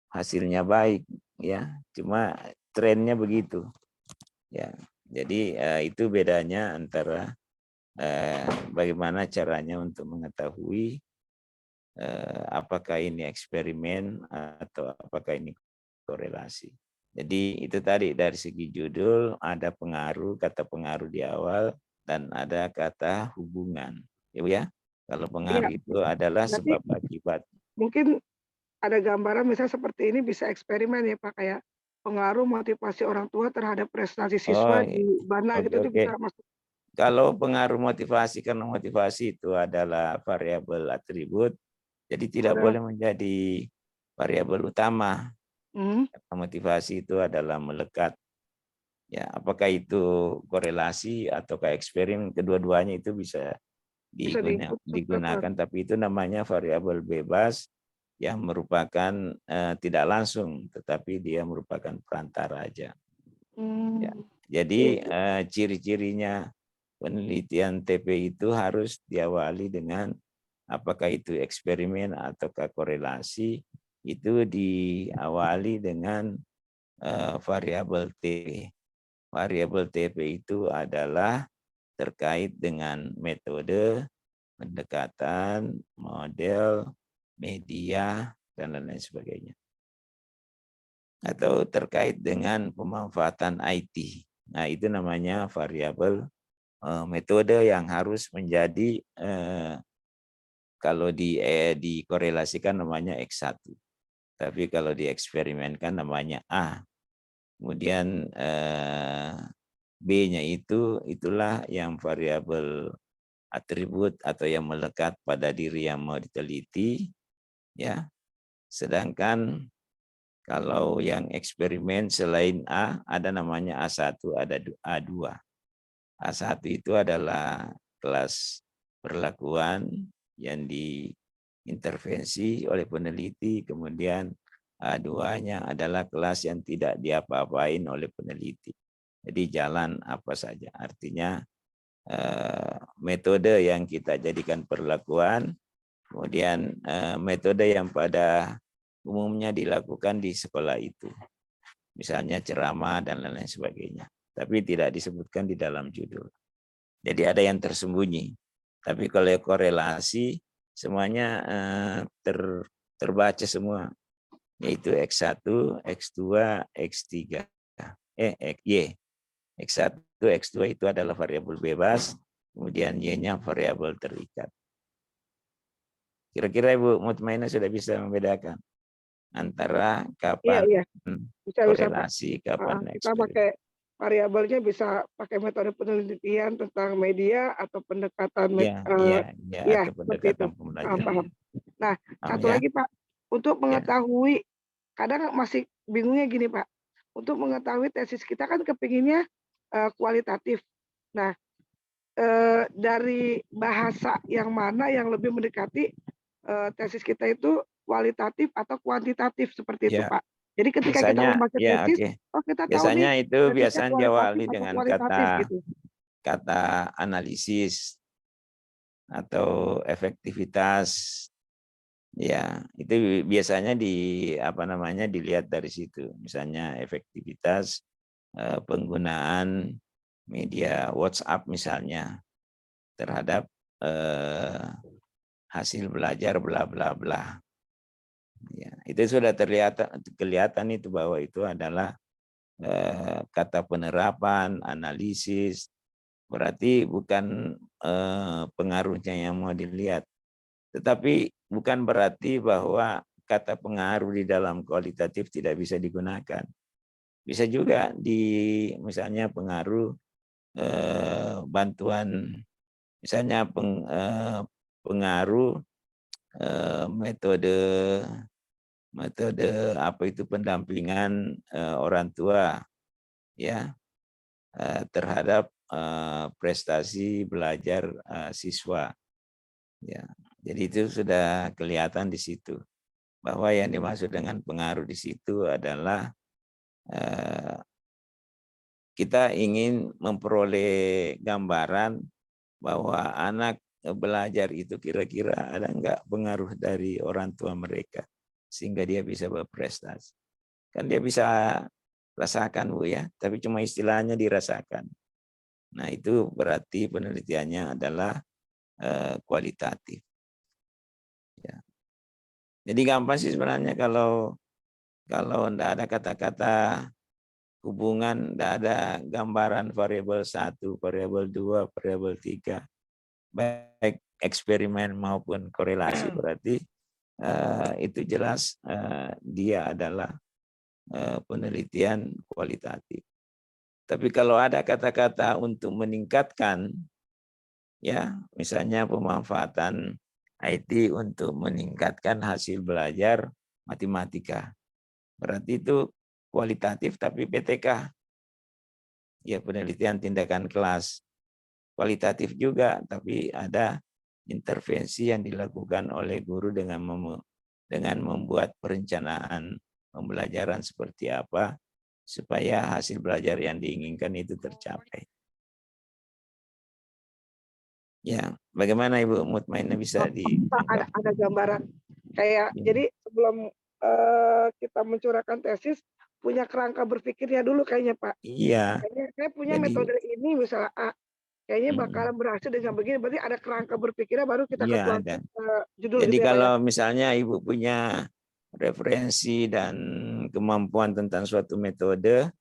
hasilnya baik, ya. Cuma trennya begitu, ya. Jadi itu bedanya antara bagaimana caranya untuk mengetahui apakah ini eksperimen atau apakah ini korelasi. Jadi itu tadi dari segi judul ada pengaruh, kata pengaruh di awal, dan ada kata hubungan. Ya, kalau pengaruh itu adalah sebab akibat. Mungkin ada gambaran misalnya seperti ini bisa eksperimen ya Pak, kayak pengaruh motivasi orang tua terhadap prestasi siswa di mana gitu itu bisa masuk. Kalau pengaruh motivasi, karena motivasi itu adalah variabel atribut, jadi tidak boleh menjadi variabel utama. Motivasi itu adalah melekat. Ya, apakah itu korelasi ataukah eksperimen, kedua-duanya itu bisa digunakan, tapi itu namanya variabel bebas yang merupakan tidak langsung, tetapi dia merupakan perantara aja. Ya. Jadi ciri-cirinya penelitian TP itu harus diawali dengan apakah itu eksperimen ataukah korelasi, itu diawali dengan variabel TP. Variabel TP itu adalah terkait dengan metode, pendekatan, model, media, dan lain-lain sebagainya. Atau terkait dengan pemanfaatan IT. Nah, itu namanya variabel metode yang harus menjadi kalau dikorelasikan namanya X1. Tapi kalau dieksperimenkan namanya A. Kemudian B-nya itulah yang variabel atribut atau yang melekat pada diri yang mau diteliti, ya. Sedangkan kalau yang eksperimen selain A ada namanya A1, ada A2. A1 itu adalah kelas perlakuan yang diintervensi oleh peneliti, kemudian A2-nya adalah kelas yang tidak diapa-apain oleh peneliti. Jadi jalan apa saja. Artinya metode yang kita jadikan perlakuan, kemudian metode yang pada umumnya dilakukan di sekolah itu. Misalnya ceramah dan lain-lain sebagainya. Tapi tidak disebutkan di dalam judul. Jadi ada yang tersembunyi. Tapi kalau korelasi, semuanya terbaca semua. Yaitu X1, X2, X3, Y. X1, X2 itu adalah variabel bebas, kemudian Y-nya variabel terikat. Kira-kira Ibu Mutmainah sudah bisa membedakan antara kapan korelasi, kapan kita pakai variabelnya, bisa pakai metode penelitian tentang media atau pendekatan atau pendekatan pembelajaran. Paham. Nah, satu lagi Pak, untuk mengetahui, kadang masih bingungnya gini Pak, untuk mengetahui tesis kita kan kepinginnya kualitatif. Nah, dari bahasa yang mana yang lebih mendekati tesis kita itu kualitatif atau kuantitatif seperti itu Pak. Jadi ketika kita membaca tesis, kita tahu biasanya nih, itu biasanya diawali dengan gitu. kata analisis atau efektivitas. Ya, itu biasanya dilihat dari situ. Misalnya efektivitas penggunaan media WhatsApp misalnya terhadap hasil belajar bla bla bla. Ya, itu sudah kelihatan itu bahwa itu adalah kata penerapan, analisis. Berarti bukan pengaruhnya yang mau dilihat. Tetapi bukan berarti bahwa kata pengaruh di dalam kualitatif tidak bisa digunakan. Bisa juga di misalnya pengaruh bantuan, misalnya pengaruh metode apa itu pendampingan orang tua ya terhadap prestasi belajar siswa ya. Jadi itu sudah kelihatan di situ bahwa yang dimaksud dengan pengaruh di situ adalah kita ingin memperoleh gambaran bahwa anak belajar itu kira-kira ada enggak pengaruh dari orang tua mereka sehingga dia bisa berprestasi. Kan dia bisa rasakan Bu ya, tapi cuma istilahnya dirasakan. Nah itu berarti penelitiannya adalah kualitatif. Ya. Jadi gampang sih sebenarnya kalau tidak ada kata-kata hubungan, tidak ada gambaran variabel 1, variabel 2, variabel 3, baik eksperimen maupun korelasi, berarti itu jelas dia adalah penelitian kualitatif. Tapi kalau ada kata-kata untuk meningkatkan, ya misalnya pemanfaatan IT untuk meningkatkan hasil belajar matematika, berarti itu kualitatif tapi PTK, ya penelitian tindakan kelas. Kualitatif juga, tapi ada intervensi yang dilakukan oleh guru dengan membuat perencanaan pembelajaran seperti apa supaya hasil belajar yang diinginkan itu tercapai. Ya, bagaimana Ibu Mutmainah bisa ada gambaran kayak jadi sebelum kita mencurahkan tesis punya kerangka berpikirnya dulu kayaknya Pak. Iya. Kayaknya saya punya metode ini misalnya A, kayaknya bakalan berhasil dengan begini, berarti ada kerangka berpikirnya baru kita ketuangkan judul. Jadi gitu ya, kalau Pak, ya? misalnya Ibu punya referensi dan kemampuan tentang suatu metode,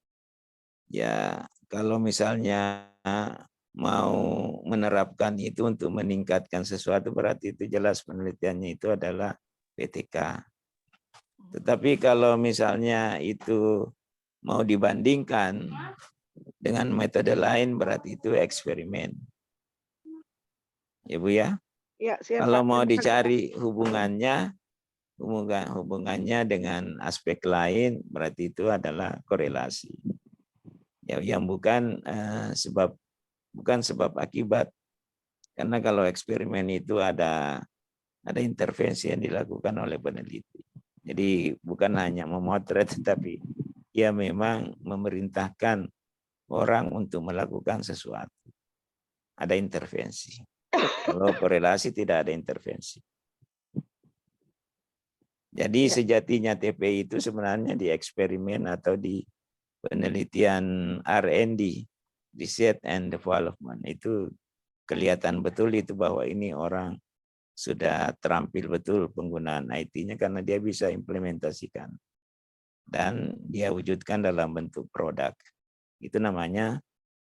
ya kalau misalnya mau menerapkan itu untuk meningkatkan sesuatu, berarti itu jelas penelitiannya itu adalah PTK. Tetapi kalau misalnya itu mau dibandingkan dengan metode lain, berarti itu eksperimen. Ya Bu ya? Ya, siap, kalau Pak. mau dicari hubungannya dengan aspek lain, berarti itu adalah korelasi. Ya, yang bukan sebab akibat. Karena kalau eksperimen itu ada intervensi yang dilakukan oleh peneliti. Jadi bukan hanya memotret, tetapi ia memang memerintahkan orang untuk melakukan sesuatu. Ada intervensi. Kalau korelasi tidak ada intervensi. Jadi sejatinya TPI itu sebenarnya di eksperimen atau di penelitian R&D, research and development, itu kelihatan betul itu bahwa ini orang sudah terampil betul penggunaan IT-nya karena dia bisa implementasikan dan dia wujudkan dalam bentuk produk. Itu namanya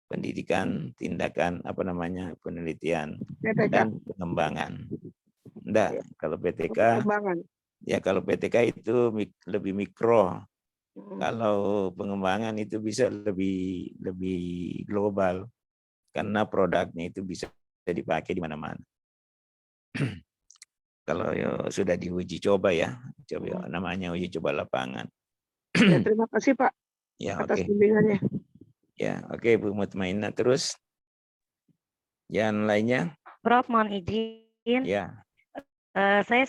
pendidikan, tindakan penelitian PTK. Dan pengembangan. Enggak, kalau PTK ya kalau PTK itu lebih mikro. Kalau pengembangan itu bisa lebih global karena produknya itu bisa dipakai di mana-mana. Kalau sudah diuji coba ya, namanya uji coba lapangan. Ya, terima kasih Pak atas bimbingannya. Ya, oke Bu Mutmainah, terus yang lainnya? Prof, mohon izin. Ya. Saya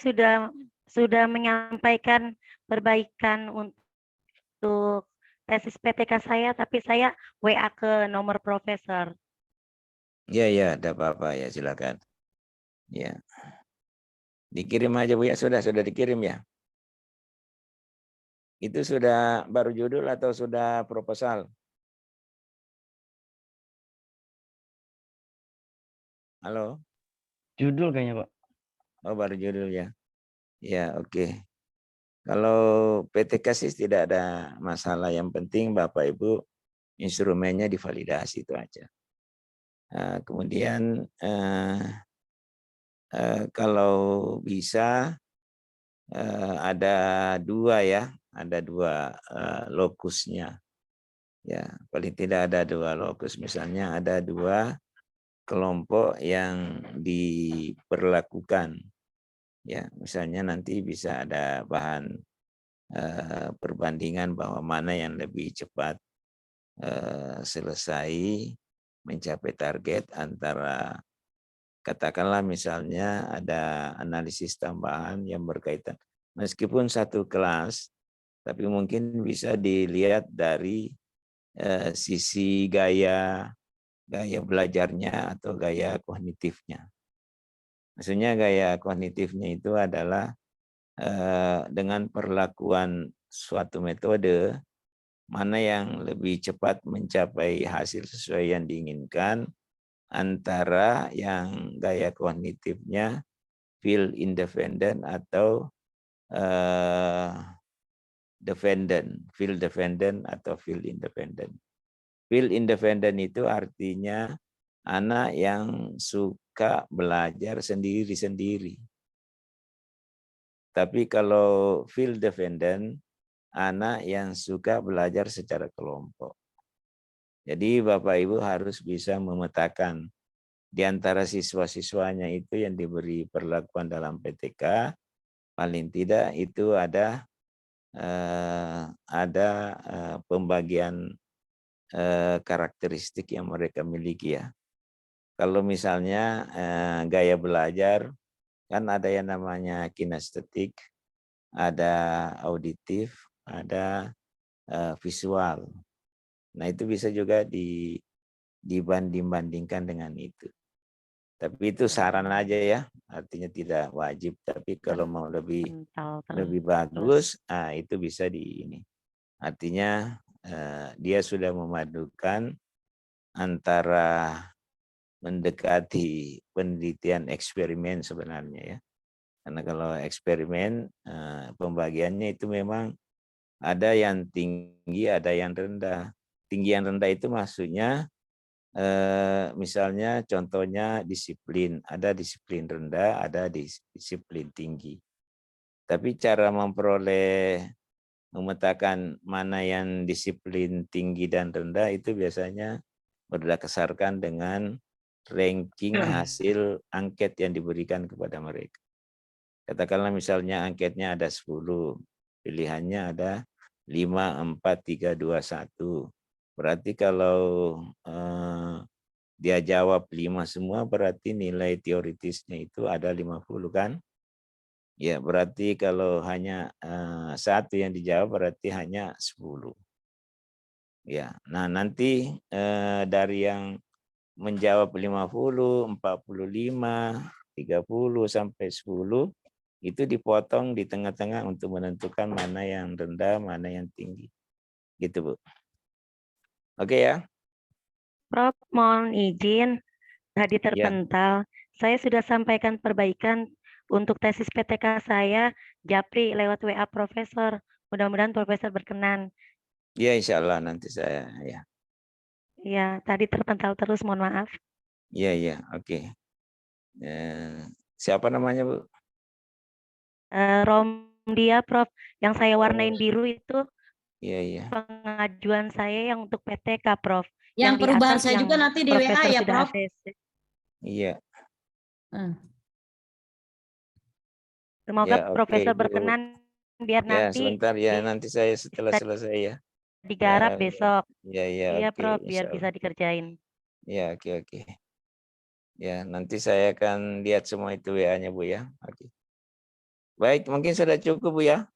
sudah menyampaikan perbaikan untuk tesis PTK saya, tapi saya WA ke nomor profesor. Ya, ada apa-apa ya, silakan. Ya. Dikirim aja Bu ya, sudah dikirim ya. Itu sudah baru judul atau sudah proposal? Halo? Judul kayaknya Pak. Oh, baru judul ya. Ya, oke. Kalau PTK sih tidak ada masalah, yang penting Bapak Ibu instrumennya divalidasi, itu aja. Kemudian kalau bisa ada dua ya, ada dua lokusnya. Ya, paling tidak ada dua lokus. Misalnya ada dua kelompok yang diperlakukan. Ya, misalnya nanti bisa ada bahan perbandingan bahwa mana yang lebih cepat selesai mencapai target antara, katakanlah misalnya ada analisis tambahan yang berkaitan meskipun satu kelas, tapi mungkin bisa dilihat dari sisi gaya belajarnya atau gaya kognitifnya. Maksudnya gaya kognitifnya itu adalah dengan perlakuan suatu metode, mana yang lebih cepat mencapai hasil sesuai yang diinginkan, antara yang gaya kognitifnya field independent atau field dependent atau field independent. Field independent itu artinya anak yang suka belajar sendiri-sendiri. Tapi kalau field dependent, anak yang suka belajar secara kelompok. Jadi Bapak Ibu harus bisa memetakan di antara siswa-siswanya itu yang diberi perlakuan dalam PTK, paling tidak itu ada pembagian karakteristik yang mereka miliki ya. Kalau misalnya gaya belajar, kan ada yang namanya kinestetik, ada auditif, ada visual. Nah itu bisa juga dibanding-bandingkan dengan itu. Tapi itu saran aja ya, artinya tidak wajib. Tapi kalau mau lebih bagus, itu bisa di ini. Artinya dia sudah memadukan antara mendekati penelitian eksperimen sebenarnya ya. Karena kalau eksperimen pembagiannya itu memang ada yang tinggi, ada yang rendah. Tinggi yang rendah itu maksudnya misalnya contohnya disiplin, ada disiplin rendah, ada disiplin tinggi. Tapi cara memetakan mana yang disiplin tinggi dan rendah itu biasanya berdasarkan dengan ranking hasil angket yang diberikan kepada mereka. Katakanlah misalnya angketnya ada 10, pilihannya ada 5, 4, 3, 2, 1. Berarti kalau dia jawab 5 semua, berarti nilai teoritisnya itu ada 50 kan? Ya, berarti kalau hanya satu yang dijawab berarti hanya 10. Ya, nah nanti dari yang menjawab 50, 45, 30 sampai 10 itu dipotong di tengah-tengah untuk menentukan mana yang rendah, mana yang tinggi. Gitu, Bu. Oke ya. Prof, mohon izin, tadi terpental. Saya sudah sampaikan perbaikan untuk tesis PTK saya, Japri lewat WA Profesor. Mudah-mudahan Profesor berkenan. Ya, insya Allah nanti saya ya. Ya, tadi terpental terus, mohon maaf. Iya, oke. Siapa namanya, Bu? Romdia, Prof. Yang saya warnain biru itu Iya. pengajuan saya yang untuk PTK, Prof. Yang perubahan saya juga nanti di WA ya, Prof. Iya. Semoga Profesor berkenan biar nanti. Sebentar ya, nanti saya setelah selesai ya. Digarap besok. Iya, Prof, biar bisa dikerjain. Ya, oke. Ya, nanti saya akan lihat semua itu WA-nya, Bu ya. Oke. Baik, mungkin sudah cukup, Bu ya.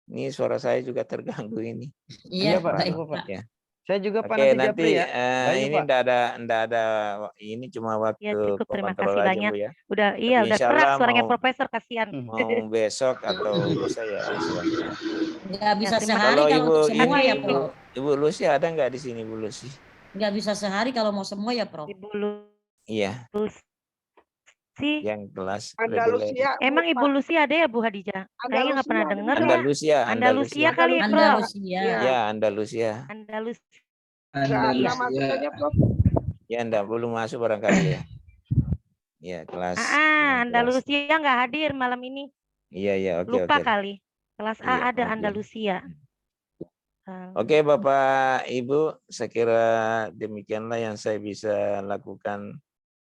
Ini suara saya juga terganggu ini. Iya, Pak. Baik, Pak. Ya. Saya juga Pak Oke, nanti Japri ya. Ini enggak ada ini cuma waktu Ya, cukup. Terima kontrol kasih aja, banyak. Bu ya. Udah kerak suaranya Profesor, kasihan. Mau besok atau lusa ya. Nggak bisa sehari kalau kalau Ibu untuk semua ini, ya, Prof. Ibu Lucy ada nggak di sini, Bu Lucy? Nggak bisa sehari kalau mau semua ya, Prof. Ibu Iya. Lucy. Yang kelas. Andalusia. Emang Ibu Lucy ada ya, Bu Hadijah? Kayaknya nggak pernah dengar. Andalusia kali, Prof. Ya, Andalusia. Andalusia. Prof. Ya, enggak belum masuk barangkali ya. Ya, kelas. Andalusia nggak hadir malam ini. Iya, oke, Lupa oke. kali. Kelas A Iya, ada oke. Andalusia. Oke, Bapak Ibu, saya kira demikianlah yang saya bisa lakukan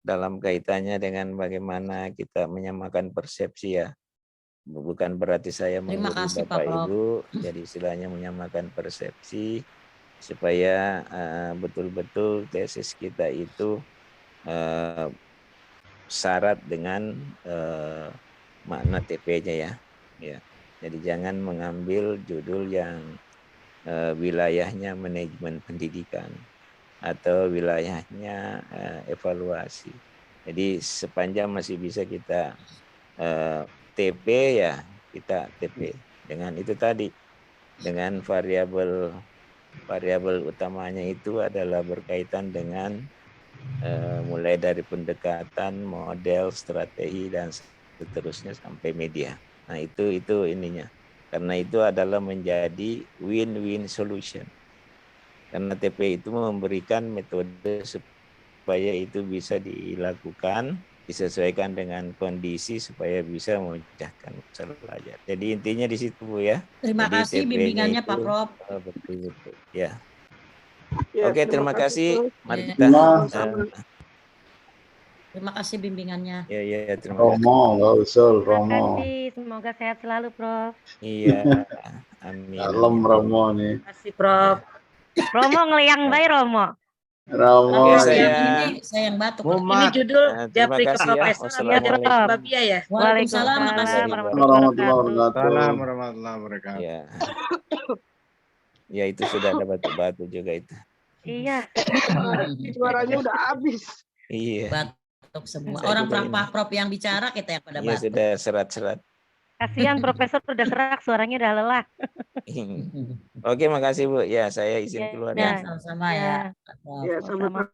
dalam kaitannya dengan bagaimana kita menyamakan persepsi ya. Bukan berarti saya Terima menggurui kasih, Pak Bapak Prof. Ibu, jadi istilahnya menyamakan persepsi supaya betul-betul tesis kita itu syarat dengan makna TP-nya ya. Ya. Jadi jangan mengambil judul yang wilayahnya manajemen pendidikan atau wilayahnya evaluasi. Jadi sepanjang masih bisa kita TP ya kita TP. Dengan itu tadi, dengan variabel utamanya itu adalah berkaitan dengan mulai dari pendekatan, model, strategi dan seterusnya sampai media. Nah itu ininya. Karena itu adalah menjadi win-win solution. Karena TP itu memberikan metode supaya itu bisa dilakukan, disesuaikan dengan kondisi supaya bisa memecahkan masalah pelajar. Jadi intinya di situ Bu ya. Terima Jadi kasih TP-nya bimbingannya itu Pak Prof. betul-betul ya. Ya, Oke, terima kasih. Prof. Mari Ya. kita Sama-sama. Terima kasih bimbingannya. ya terima kasih. Romo, nggak usul, Terima Romo. kasih. Semoga sehat selalu, Prof. Iya, amin. Dalam Romo nih. Terima kasih, Prof. Romo ngeliang baik, Romo. Romo. Oke, Prof, saya yang ini saya yang batuk. Ini judul terima Japri ke kasih ya. Profesor atau Iya, Prof. Japri ke Babia ya? Waalaikumsalam, makasih. Waalaikumsalam Warahmatullahi wabarakatuh. Salam warahmatullahi wabarakatuh. Ya. Ya itu sudah ada batu-batu juga itu. Iya. Suaranya udah habis. Iya. Batuk semua. Saya Orang juga ini. Pak Prof yang bicara kita yang pada Iya batuk. sudah serat-serat. Kasihan Profesor udah serak, suaranya udah lelah. Oke, makasih Bu. Ya, saya izin Ya, keluar Ya, ya. sama-sama ya. ya. Ya, Sama-sama.